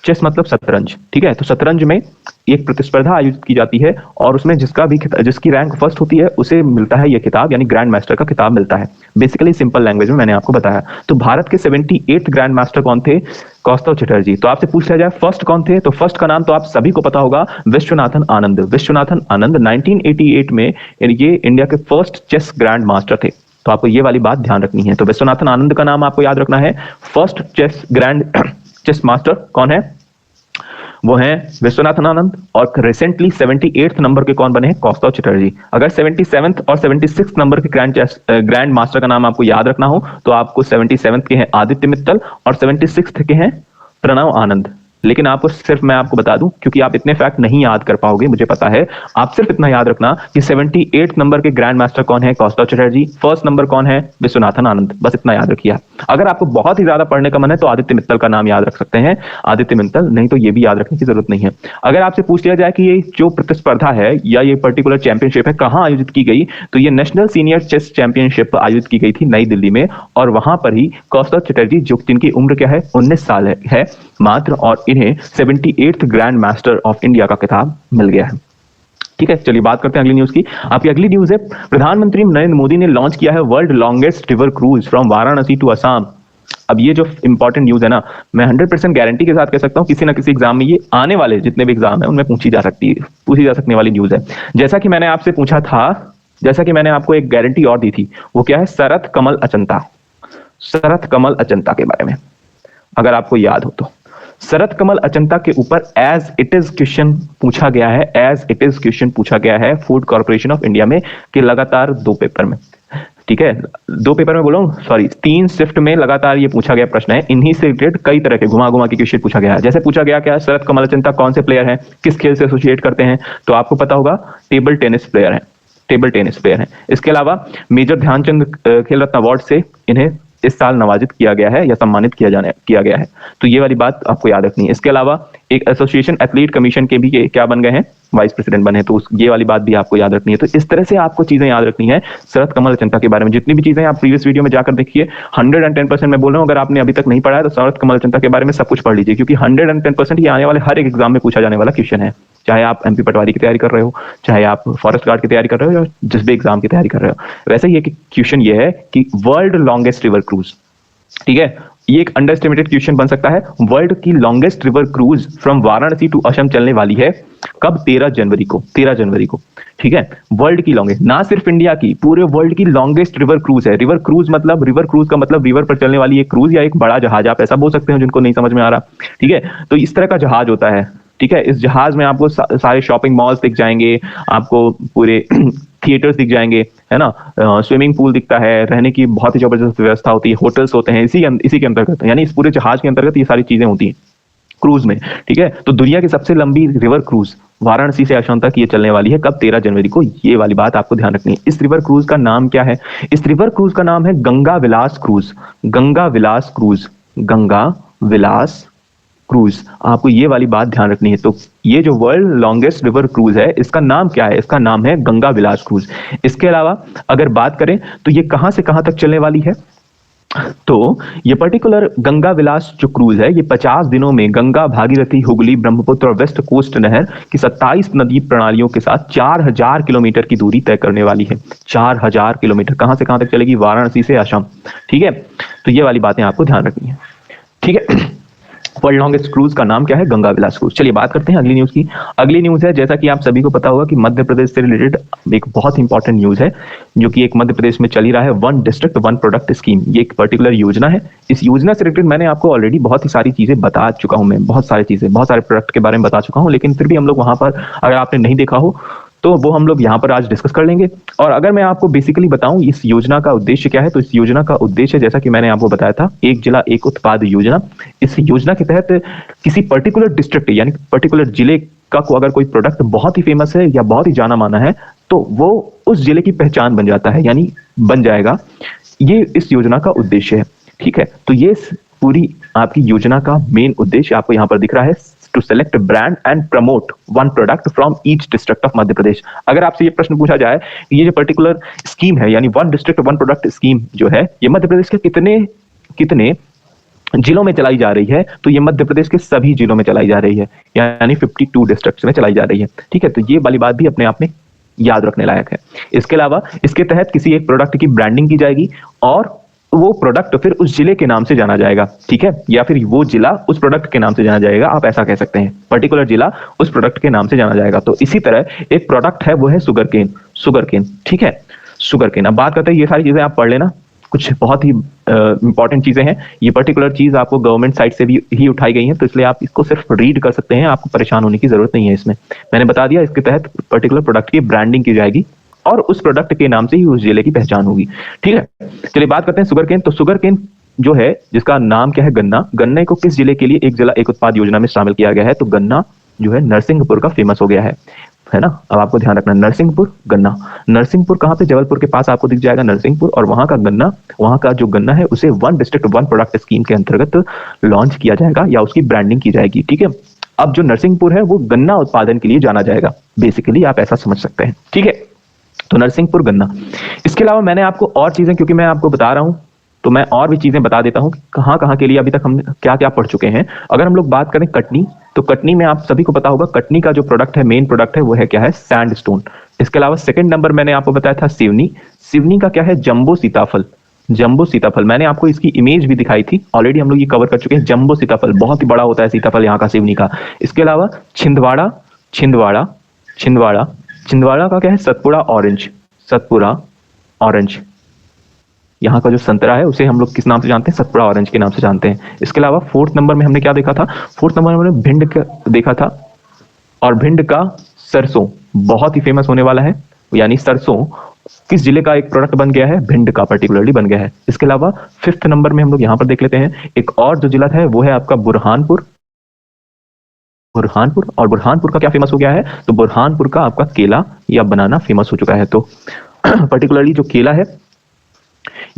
चेस मतलब शतरंज। ठीक है, तो शतरंज में एक प्रतिस्पर्धा आयोजित की जाती है और उसमें जिसकी रैंक फर्स्ट होती है उसे मिलता है यह खिताब, यानी ग्रैंड मास्टर का खिताब मिलता है। बेसिकली सिंपल लैंग्वेज में मैंने आपको बताया। तो भारत के 78th ग्रैंड मास्टर कौन थे? कौस्तव चटर्जी। तो आपसे पूछ लिया जाए फर्स्ट कौन थे, तो फर्स्ट का नाम तो आप सभी को पता होगा, विश्वनाथन आनंद। 1988 में ये इंडिया के फर्स्ट चेस ग्रैंड मास्टर थे। तो आपको ये वाली बात ध्यान रखनी है। तो विश्वनाथन आनंद का नाम आपको याद रखना है। फर्स्ट चेस मास्टर कौन है? वो है विश्वनाथन आनंद। और रिसेंटली 78th नंबर के कौन बने हैं? कौस्तव चटर्जी। अगर 77th और 76th नंबर के ग्रैंड मास्टर का नाम आपको याद रखना हो तो आपको 77th के हैं आदित्य मित्तल और 76th के हैं प्रणव आनंद। लेकिन आपको सिर्फ मैं आपको बता दूं, क्योंकि आप इतने फैक्ट नहीं याद कर पाओगे, मुझे पता है, आप सिर्फ इतना याद रखना कि 78 नंबर के ग्रैंड मास्टर कौन है, कौस्तव चटर्जी। फर्स्ट नंबर कौन है, विश्वनाथन आनंद। बस इतना याद रखिए। अगर आपको बहुत ही ज्यादा पढ़ने का मन है तो आदित्य मित्तल का नाम याद रख सकते हैं, आदित्य मित्तल, नहीं तो ये भी याद रखने की जरूरत नहीं है। अगर आपसे पूछ लिया जाए कि ये जो प्रतिस्पर्धा है या ये पर्टिकुलर चैंपियनशिप है कहां आयोजित की गई, तो ये नेशनल सीनियर चेस चैंपियनशिप आयोजित की गई थी नई दिल्ली में, और वहां पर ही कौस्तव चटर्जी, जो जिनकी उम्र क्या है, 19 साल है मात्र, और इन्हें 78th grand master of India का खिताब मिल गया है। ठीक है, चलिए बात करते हैं अगली न्यूज की। आपकी अगली न्यूज है, प्रधानमंत्री नरेंद्र मोदी ने लॉन्च किया है world longest river cruise from Varanasi to Assam. अब ये जो इंपॉर्टेंट न्यूज है ना, मैं 100% गारंटी के साथ कह सकता हूं किसी ना किसी एग्जाम में, ये आने वाले जितने भी एग्जाम है उनमें पूछी जा सकने वाली न्यूज है। जैसा कि मैंने आपसे पूछा था, जैसा कि मैंने आपको एक गारंटी और दी थी, वो क्या है, शरत कमल अचंता। शरत कमल अचंता के बारे में अगर आपको याद हो तो, शरत कमल अचंता के ऊपर एज इट इज क्वेश्चन पूछा गया है, एज इट इज क्वेश्चन पूछा गया है फूड कॉर्पोरेशन ऑफ इंडिया में, कि लगातार 2 पेपर में, ठीक है, 2 पेपर में बोलो, सॉरी 3 शिफ्ट में लगातार ये पूछा गया प्रश्न है। इन्हीं से रिलेटेड कई तरह के घुमा के क्वेश्चन पूछा गया है। जैसे पूछा गया क्या, शरत कमल अचंता कौन से प्लेयर हैं, किस खेल से एसोसिएट करते हैं, तो आपको पता होगा टेबल टेनिस प्लेयर है, टेबल टेनिस प्लेयर है। इसके अलावा मेजर ध्यानचंद खेल रत्न अवार्ड से इन्हें इस साल नवाजित किया गया है या सम्मानित किया गया है, तो ये वाली बात आपको याद रखनी है। इसके अलावा एक एसोसिएशन एथलीट कमीशन के भी क्या बन गए हैं, वाइस प्रेसिडेंट बने, तो ये वाली बात भी आपको याद रखनी है। तो इस तरह से आपको चीजें याद रखनी है शरत कमल अचंता के बारे में। जितनी भी चीजें आप प्रीवियस वीडियो में जाकर देखिए, 110% मैं बोल रहा हूं, अगर आपने अभी तक नहीं पढ़ा है तो शरत कमल अचंता के बारे में सब कुछ पढ़ लीजिए, क्योंकि 110% ये आने वाले हर एक एग्जाम में पूछा जाने वाला क्वेश्चन है। चाहे आप एमपी पटवारी की तैयारी कर रहे हो, चाहे आप फॉरेस्ट गार्ड की तैयारी कर रहे हो, या जिस भी एग्जाम की तैयारी कर रहे हो। वैसे ये क्वेश्चन ये है कि वर्ल्ड लॉन्गेस्ट रिवर क्रूज, ठीक है, ये एक अंडर एस्टिमेटेड क्वेश्चन बन सकता है। वर्ल्ड की longest river cruise from Varanasi to Assam चलने वाली है कब, 13 जनवरी को, 13 जनवरी को, ठीक है। वर्ल्ड की लॉन्गेस्ट, ना सिर्फ इंडिया की, पूरे वर्ल्ड की लॉन्गेस्ट रिवर क्रूज है। रिवर क्रूज मतलब, रिवर क्रूज का मतलब रिवर पर चलने वाली एक क्रूज या एक बड़ा जहाज, आप ऐसा बोल सकते हो जिनको नहीं समझ में आ रहा, ठीक है। तो इस तरह का जहाज होता है, ठीक है। इस जहाज में आपको सारे शॉपिंग मॉल्स दिख जाएंगे, आपको पूरे थिएटर्स दिख जाएंगे, है ना, स्विमिंग पूल दिखता है, रहने की बहुत ही जबरदस्त व्यवस्था होती है, होटल्स होते हैं इसी के अंतर्गत, यानी इस पूरे जहाज के अंतर्गत ये सारी चीजें होती हैं क्रूज में, ठीक है। तो दुनिया की सबसे लंबी रिवर क्रूज वाराणसी से असम तक ये चलने वाली है कब, 13 जनवरी को। ये वाली बात आपको ध्यान रखनी है। इस रिवर क्रूज का नाम क्या है, इस रिवर क्रूज का नाम है गंगा विलास क्रूज, गंगा विलास क्रूज, गंगा विलास क्रूज। आपको ये वाली बात ध्यान रखनी है। तो ये जो वर्ल्ड लॉन्गेस्ट रिवर क्रूज है, इसका नाम क्या है, इसका नाम है गंगा विलास क्रूज। इसके अलावा अगर बात करें तो ये कहां से कहां तक चलने वाली है, तो ये पर्टिकुलर गंगा विलास जो क्रूज है, ये 50 दिनों में गंगा, भागीरथी, हुगली, ब्रह्मपुत्र और वेस्ट कोस्ट नहर की 27 नदी प्रणालियों के साथ 4000 किलोमीटर की दूरी तय करने वाली है। 4000 किलोमीटर, कहां से कहां तक चलेगी, वाराणसी से असम, ठीक है। तो ये वाली बातें आपको ध्यान रखनी है, ठीक है। वर्ल्ड लॉन्गेस्ट क्रूज का नाम क्या है, गंगा विलास क्रूज। चलिए बात करते हैं अगली न्यूज की। अगली न्यूज है, जैसा कि आप सभी को पता होगा कि मध्य प्रदेश से रिलेटेड एक बहुत इंपॉर्टेंट न्यूज है, जो कि एक मध्य प्रदेश में चल ही रहा है, 1 डिस्ट्रिक्ट 1 प्रोडक्ट स्कीम। ये एक पर्टिकुलर योजना है। इस योजना से रिलेटेड मैंने आपको ऑलरेडी बहुत ही सारी चीजें बता चुका हूं, मैं बहुत सारी चीजें, बहुत सारे प्रोडक्ट के बारे में बता चुका हूं, लेकिन फिर भी हम लोग वहां पर, अगर आपने नहीं देखा हो तो वो हम लोग यहाँ पर आज डिस्कस कर लेंगे। और अगर मैं आपको बेसिकली बताऊं इस योजना का उद्देश्य क्या है, तो इस योजना का उद्देश्य, जैसा कि मैंने आपको बताया था, एक जिला एक उत्पाद योजना। इस योजना के तहत किसी पर्टिकुलर डिस्ट्रिक्ट यानी पर्टिकुलर जिले का को अगर कोई प्रोडक्ट बहुत ही फेमस है या बहुत ही जाना माना है, तो वो उस जिले की पहचान बन जाता है, यानी बन जाएगा। ये इस योजना का उद्देश्य है, ठीक है। तो ये पूरी आपकी योजना का मेन उद्देश्य आपको यहाँ पर दिख रहा है, to select brand and promote one product from each district of Madhya Pradesh. अगर आपसे ये प्रश्न पूछा जाए, ये जो पर्टिकुलर स्कीम है, यानी 1 डिस्ट्रिक्ट 1 प्रोडक्ट स्कीम जो है, ये मध्य प्रदेश के कितने जिलों में चलाई जा रही है, तो ये मध्य प्रदेश के सभी जिलों में चलाई जा रही है, यानी 52 डिस्ट्रिक्ट्स में चलाई जा रही है, ठीक है। तो ये वाली बात भी अपने आप में याद रखने लायक है। इसके अलावा इसके तहत किसी एक प्रोडक्ट की ब्रांडिंग की जाएगी और वो प्रोडक्ट फिर उस जिले के नाम से जाना जाएगा, ठीक है, या फिर वो जिला उस प्रोडक्ट के नाम से जाना जाएगा, आप ऐसा कह सकते हैं, पर्टिकुलर जिला उस प्रोडक्ट के नाम से जाना जाएगा। तो इसी तरह एक प्रोडक्ट है, वो है शुगर केन, ठीक है, शुगर केन। अब बात करते हैं, ये सारी चीजें आप पढ़ लेना, कुछ बहुत ही इंपॉर्टेंट चीजें हैं। ये पर्टिकुलर चीज आपको गवर्नमेंट साइट से भी ही उठाई गई है, तो इसलिए आप इसको सिर्फ रीड कर सकते हैं, आपको परेशान होने की जरूरत नहीं है। इसमें मैंने बता दिया, इसके तहत पर्टिकुलर प्रोडक्ट की ब्रांडिंग की जाएगी और उस प्रोडक्ट के नाम से ही उस जिले की पहचान होगी, ठीक है। चलिए बात करते हैं शुगर केन। तो शुगर केन जो है जिसका नाम क्या है गन्ना, गन्ने को किस जिले के लिए एक जिला एक उत्पाद योजना में शामिल किया गया है? तो गन्ना जो है नरसिंहपुर का फेमस हो गया है ना। अब आपको ध्यान रखना, नरसिंहपुर गन्ना, नरसिंहपुर कहाँ पे? जबलपुर के पास आपको दिख जाएगा नरसिंहपुर, और वहां का गन्ना, वहां का जो गन्ना है उसे one district one product scheme के अंतर्गत लॉन्च किया जाएगा या उसकी ब्रांडिंग की जाएगी। ठीक है, अब जो नरसिंहपुर है वो गन्ना उत्पादन के लिए जाना जाएगा, बेसिकली आप ऐसा समझ सकते हैं। ठीक है, तो नरसिंहपुर गन्ना। इसके अलावा मैंने आपको और चीजें, क्योंकि मैं आपको बता रहा हूं तो मैं और भी चीजें बता देता हूं कि कहां कहां के लिए अभी तक हम क्या क्या पढ़ चुके हैं। अगर हम लोग बात करें कटनी, तो कटनी में आप सभी को पता होगा, कटनी का जो प्रोडक्ट है, मेन प्रोडक्ट है, वो है क्या है? सैंडस्टोन। इसके अलावा सेकंड नंबर मैंने आपको बताया था सिवनी, सिवनी का क्या है? जंबो सीताफल, जंबो सीताफल। मैंने आपको इसकी इमेज भी दिखाई थी, ऑलरेडी हम लोग ये कवर कर चुके हैं। जंबो सीताफल बहुत ही बड़ा होता है सीताफल यहाँ का, सिवनी का। इसके अलावा छिंदवाड़ा, छिंदवाड़ा, छिंदवाड़ा, छिंदवाड़ा का क्या है? Satpura orange, Satpura orange. यहाँ का जो संतरा है उसे हम लोग किस नाम से जानते हैं? सतपुड़ा ऑरेंज के नाम से जानते हैं। इसके अलावा फोर्थ नंबर में हमने क्या देखा था? फोर्थ नंबर में हमने भिंड का देखा था, और भिंड का सरसों बहुत ही फेमस होने वाला है, यानी सरसों किस जिले का एक प्रोडक्ट बन गया है? भिंड का पर्टिकुलरली बन गया है। इसके अलावा फिफ्थ नंबर में हम लोग यहाँ पर देख लेते हैं, एक और जो जिला है वो है आपका बुरहानपुर, बुरहानपुर। और बुरहानपुर का क्या फेमस हो गया है? तो बुरहानपुर का आपका केला या बनाना फेमस हो चुका है। तो पर्टिकुलरली जो केला है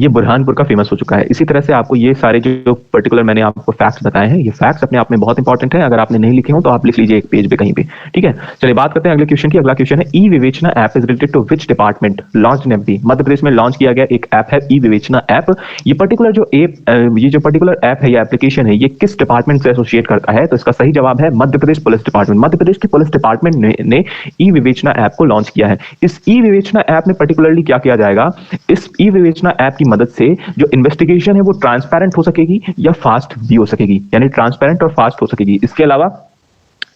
ये बुरहानपुर का फेमस हो चुका है। इसी तरह से आपको ये सारे जो पर्टिकुलर मैंने आपको फैक्ट्स बताए हैं, ये फैक्ट्स अपने आप में बहुत इंपॉर्टेंट है। अगर आपने नहीं लिखे हो तो आप लिख लीजिए एक पेज पे कहीं पे। ठीक है, चलिए बात करते हैं अगले क्वेश्चन की। अगला क्वेश्चन है, e Vivechana app is related to which department launch in MP? Madhya Pradesh में लॉन्च किया गया एक ऐप है ई विवेचना ऐप। ये पर्टिकुलर जो पर्टिकुलर ऐप है, ये एप्लीकेशन है, ये किस डिपार्टमेंट से एसोसिएट करता है? तो इसका सही जवाब है मध्य प्रदेश पुलिस डिपार्टमेंट। मध्य प्रदेश के पुलिस डिपार्टमेंट ने ई विवेचना ऐप को लॉन्च किया है। इस ई विवेचना ऐप में पर्टिकुलरली क्या किया जाएगा? इस ई विवेचना ऐप की मदद से जो इन्वेस्टिगेशन है वो ट्रांसपेरेंट हो सकेगी या फास्ट भी हो सकेगी, यानी ट्रांसपेरेंट और फास्ट हो सकेगी। इसके अलावा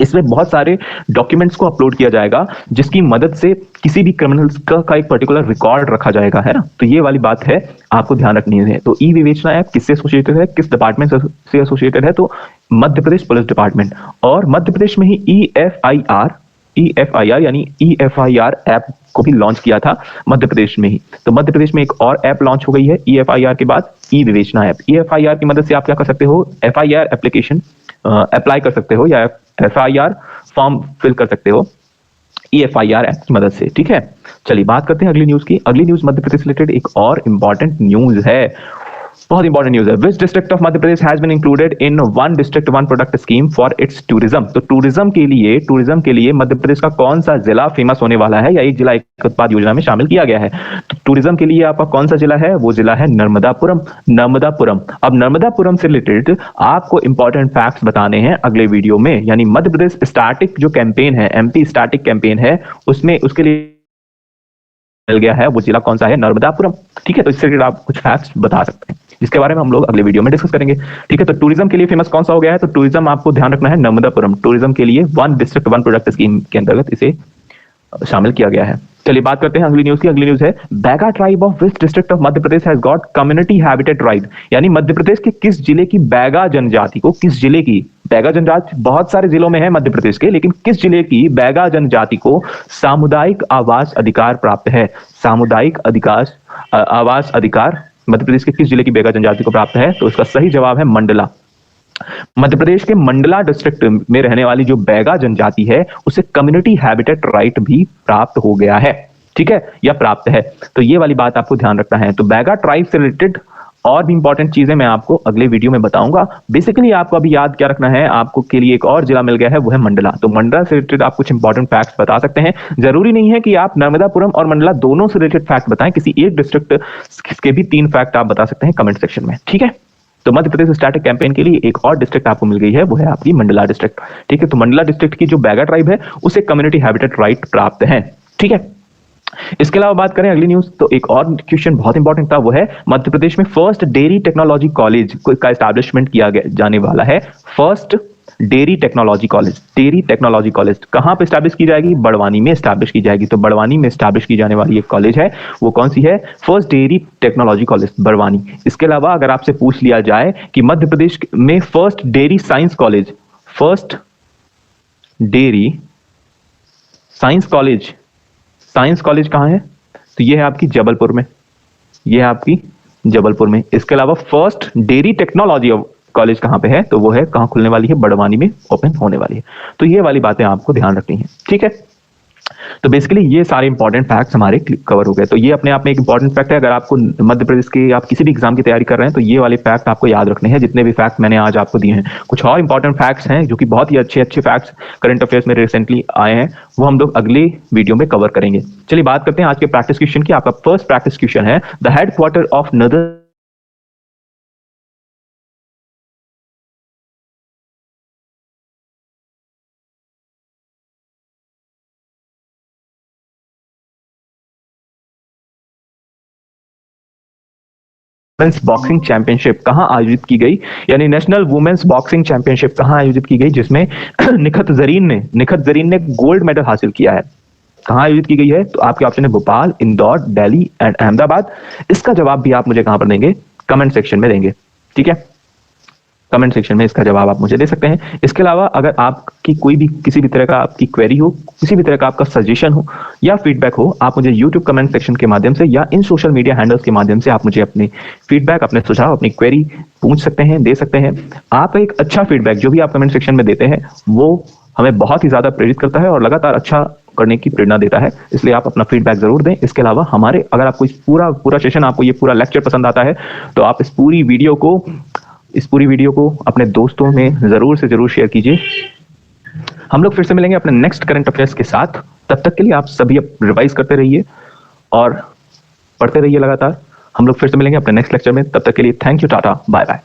इसमें बहुत सारे डॉक्यूमेंट्स को अपलोड किया जाएगा जिसकी मदद से किसी भी क्रिमिनल्स का एक पर्टिकुलर रिकॉर्ड रखा जाएगा, है ना। तो ये वाली बात है, आपको ध्यान रखनी है। तो ई विवेचना ऐप किससे एसोसिएटेड है, किस डिपार्टमेंट से एसोसिएटेड है? तो मध्य प्रदेश पुलिस डिपार्टमेंट। और मध्य प्रदेश में ही EFIR यानी EFIR ऐप को भी लॉन्च किया था मध्य प्रदेश में ही। तो मध्य प्रदेश में एक और ऐप लॉन्च हो गई है EFIR के बाद, ई विवेचना ऐप। EFIR की मदद से आप क्या कर सकते हो? FIR एप्लीकेशन अप्लाई कर सकते हो या FIR फॉर्म फिल कर सकते हो EFIR ऐप की मदद से। ठीक है, चलिए बात करते हैं अगली न्यूज की। अगली न्यूज मध्य प्रदेश रिलेटेड एक और इंपॉर्टेंट न्यूज है, बहुत इंपॉर्टेंट न्यूज है। Which district of Madhya Pradesh has been included in one district one product scheme for its tourism? तो टूरिज्म के लिए मध्य प्रदेश का कौन सा जिला फेमस होने वाला है या एक जिला एक उत्पाद योजना में शामिल किया गया है? तो टूरिज्म के लिए आपका कौन सा जिला है? वो जिला है नर्मदापुरम, नर्मदापुरम। अब नर्मदापुरम से रिलेटेड आपको इंपॉर्टेंट फैक्ट्स बताने हैं अगले वीडियो में, यानी मध्य प्रदेश स्टैटिक जो कैंपेन है, MP स्टैटिक कैंपेन है, उसमें उसके लिए मिल गया है वो जिला कौन सा है? नर्मदापुरम। ठीक है, तो इससे आप कुछ फैक्ट्स बता सकते हैं जिसके बारे में हम लोग अगले वीडियो में डिस्कस करेंगे। ठीक है, तो टूरिज्म के लिए फेमस कौन सा हो गया है? तो टूरिज्म आपको ध्यान रखना है नर्मदापुरम। टूरिज्म के लिए one district one product scheme के अंतर्गत इसे शामिल किया गया है। चलिए बात करते हैं अगली न्यूज की। अगली न्यूज है, Baiga tribe of which district of Madhya Pradesh has got community habitat right? यानी मध्य प्रदेश के किस जिले की बैगा जनजाति को, किस जिले की बैगा जनजाति, बहुत सारे जिलों में है मध्य प्रदेश के, लेकिन किस जिले की बैगा जनजाति को सामुदायिक आवास अधिकार प्राप्त है? सामुदायिक अधिकार आवास अधिकार मध्य प्रदेश के किस जिले की बैगा जनजाति को प्राप्त है? तो इसका सही जवाब है मंडला। मध्य प्रदेश के मंडला डिस्ट्रिक्ट में रहने वाली जो बैगा जनजाति है उसे कम्युनिटी हैबिटेट राइट भी प्राप्त हो गया है। ठीक है, या प्राप्त है। तो ये वाली बात आपको ध्यान रखना है। तो बैगा ट्राइब से रिलेटेड और भी इंपॉर्टेंट चीजें मैं आपको अगले वीडियो में बताऊंगा। बेसिकली आपको अभी याद क्या रखना है, आपको के लिए एक और जिला मिल गया है, वो है मंडला। तो मंडला से रिलेटेड आप कुछ इंपॉर्टेंट फैक्ट्स बता सकते हैं। जरूरी नहीं है कि आप नर्मदापुरम और मंडला दोनों से रिलेटेड फैक्ट बताएं, किसी एक डिस्ट्रिक्ट के भी 3 फैक्ट आप बता सकते हैं कमेंट सेक्शन में। ठीक है, तो मध्य प्रदेश स्टैटिक कैंपेन के लिए एक और डिस्ट्रिक्ट आपको मिल गई है, वो है आपकी मंडला डिस्ट्रिक्ट। ठीक है, तो मंडला डिस्ट्रिक्ट की जो बैगा ट्राइब है उसे कम्युनिटी हैबिटेट राइट प्राप्त है। ठीक है, इसके अलावा बात करें अगली न्यूज, तो एक और क्वेश्चन बहुत इंपॉर्टेंट था, वो है मध्य प्रदेश में फर्स्ट डेयरी टेक्नोलॉजी कॉलेज का एस्टैब्लिशमेंट किया जाने वाला है। First dairy technology college, dairy technology college कहां पे एस्टैब्लिश की जाएगी? बड़वानी में एस्टैब्लिश की जाएगी। तो बड़वानी में एस्टैब्लिश की जाने वाली एक कॉलेज है, वो कौन सी है? First dairy technology college Barwani. इसके अलावा अगर आपसे पूछ लिया जाए कि मध्य प्रदेश में first dairy science college, first dairy science college, science college कहां है? तो ये है आपकी जबलपुर में, ये है आपकी जबलपुर में। इसके अलावा फर्स्ट डेयरी टेक्नोलॉजी कॉलेज कहाँ पे है, तो वो है कहाँ खुलने वाली है, बड़वानी में ओपन होने वाली है। तो ये वाली बातें आपको ध्यान रखनी है, ठीक है। तो बेसिकली ये सारे इंपॉर्टेंट फैक्ट्स हमारे कवर हो गए। तो ये अपने आप में एक इंपॉर्टेंट फैक्ट है। अगर आपको मध्य प्रदेश के आप किसी भी एग्जाम की तैयारी कर रहे हैं तो ये वाले फैक्ट आपको याद रखने हैं, जितने भी फैक्ट मैंने आज आपको दिए हैं। कुछ और इंपॉर्टेंट फैक्ट्स हैं जो कि बहुत ही अच्छे अच्छे फैक्ट्स करंट अफेयर्स में रिसेंटली आए हैं, वो हम लोग अगले वीडियो में कवर करेंगे। चलिए बात करते हैं आज के प्रैक्टिस क्वेश्चन की। आपका फर्स्ट प्रैक्टिस क्वेश्चन है, द हेडक्वार्टर ऑफ नदर वुमेन्स बॉक्सिंग चैंपियनशिप कहां आयोजित की गई, यानी नेशनल वुमेन्स बॉक्सिंग चैंपियनशिप कहां आयोजित की गई, जिसमें निखत जरीन ने गोल्ड मेडल हासिल किया है। कहां आयोजित की गई है, तो आपके ऑप्शन है भोपाल, इंदौर, दिल्ली एंड अहमदाबाद। इसका जवाब भी आप मुझे कहां पर देंगे, कमेंट सेक्शन में देंगे, ठीक है। कमेंट सेक्शन में इसका जवाब आप मुझे दे सकते हैं। इसके अलावा अगर आपकी कोई भी किसी भी तरह का आपकी क्वेरी हो, किसी भी तरह का आपका सजेशन हो या फीडबैक हो, आप मुझे यूट्यूब कमेंट सेक्शन के माध्यम से या इन सोशल मीडिया हैंडल्स के माध्यम से आप मुझे अपने फीडबैक, अपने सुझाव, अपनी क्वेरी पूछ सकते हैं, दे सकते हैं। आपका एक अच्छा फीडबैक जो भी आप कमेंट सेक्शन में देते हैं वो हमें बहुत ही ज्यादा प्रेरित करता है और लगातार अच्छा करने की प्रेरणा देता है, इसलिए आप अपना फीडबैक जरूर दें। इसके अलावा हमारे अगर आपको इस पूरा सेशन, आपको ये पूरा लेक्चर पसंद आता है तो आप इस पूरी वीडियो को अपने दोस्तों में जरूर से जरूर शेयर कीजिए। हम लोग फिर से मिलेंगे अपने नेक्स्ट करंट अफेयर्स के साथ। तब तक के लिए आप सभी रिवाइज करते रहिए और पढ़ते रहिए लगातार। हम लोग फिर से मिलेंगे अपने नेक्स्ट लेक्चर में। तब तक के लिए thank you, tata, bye bye.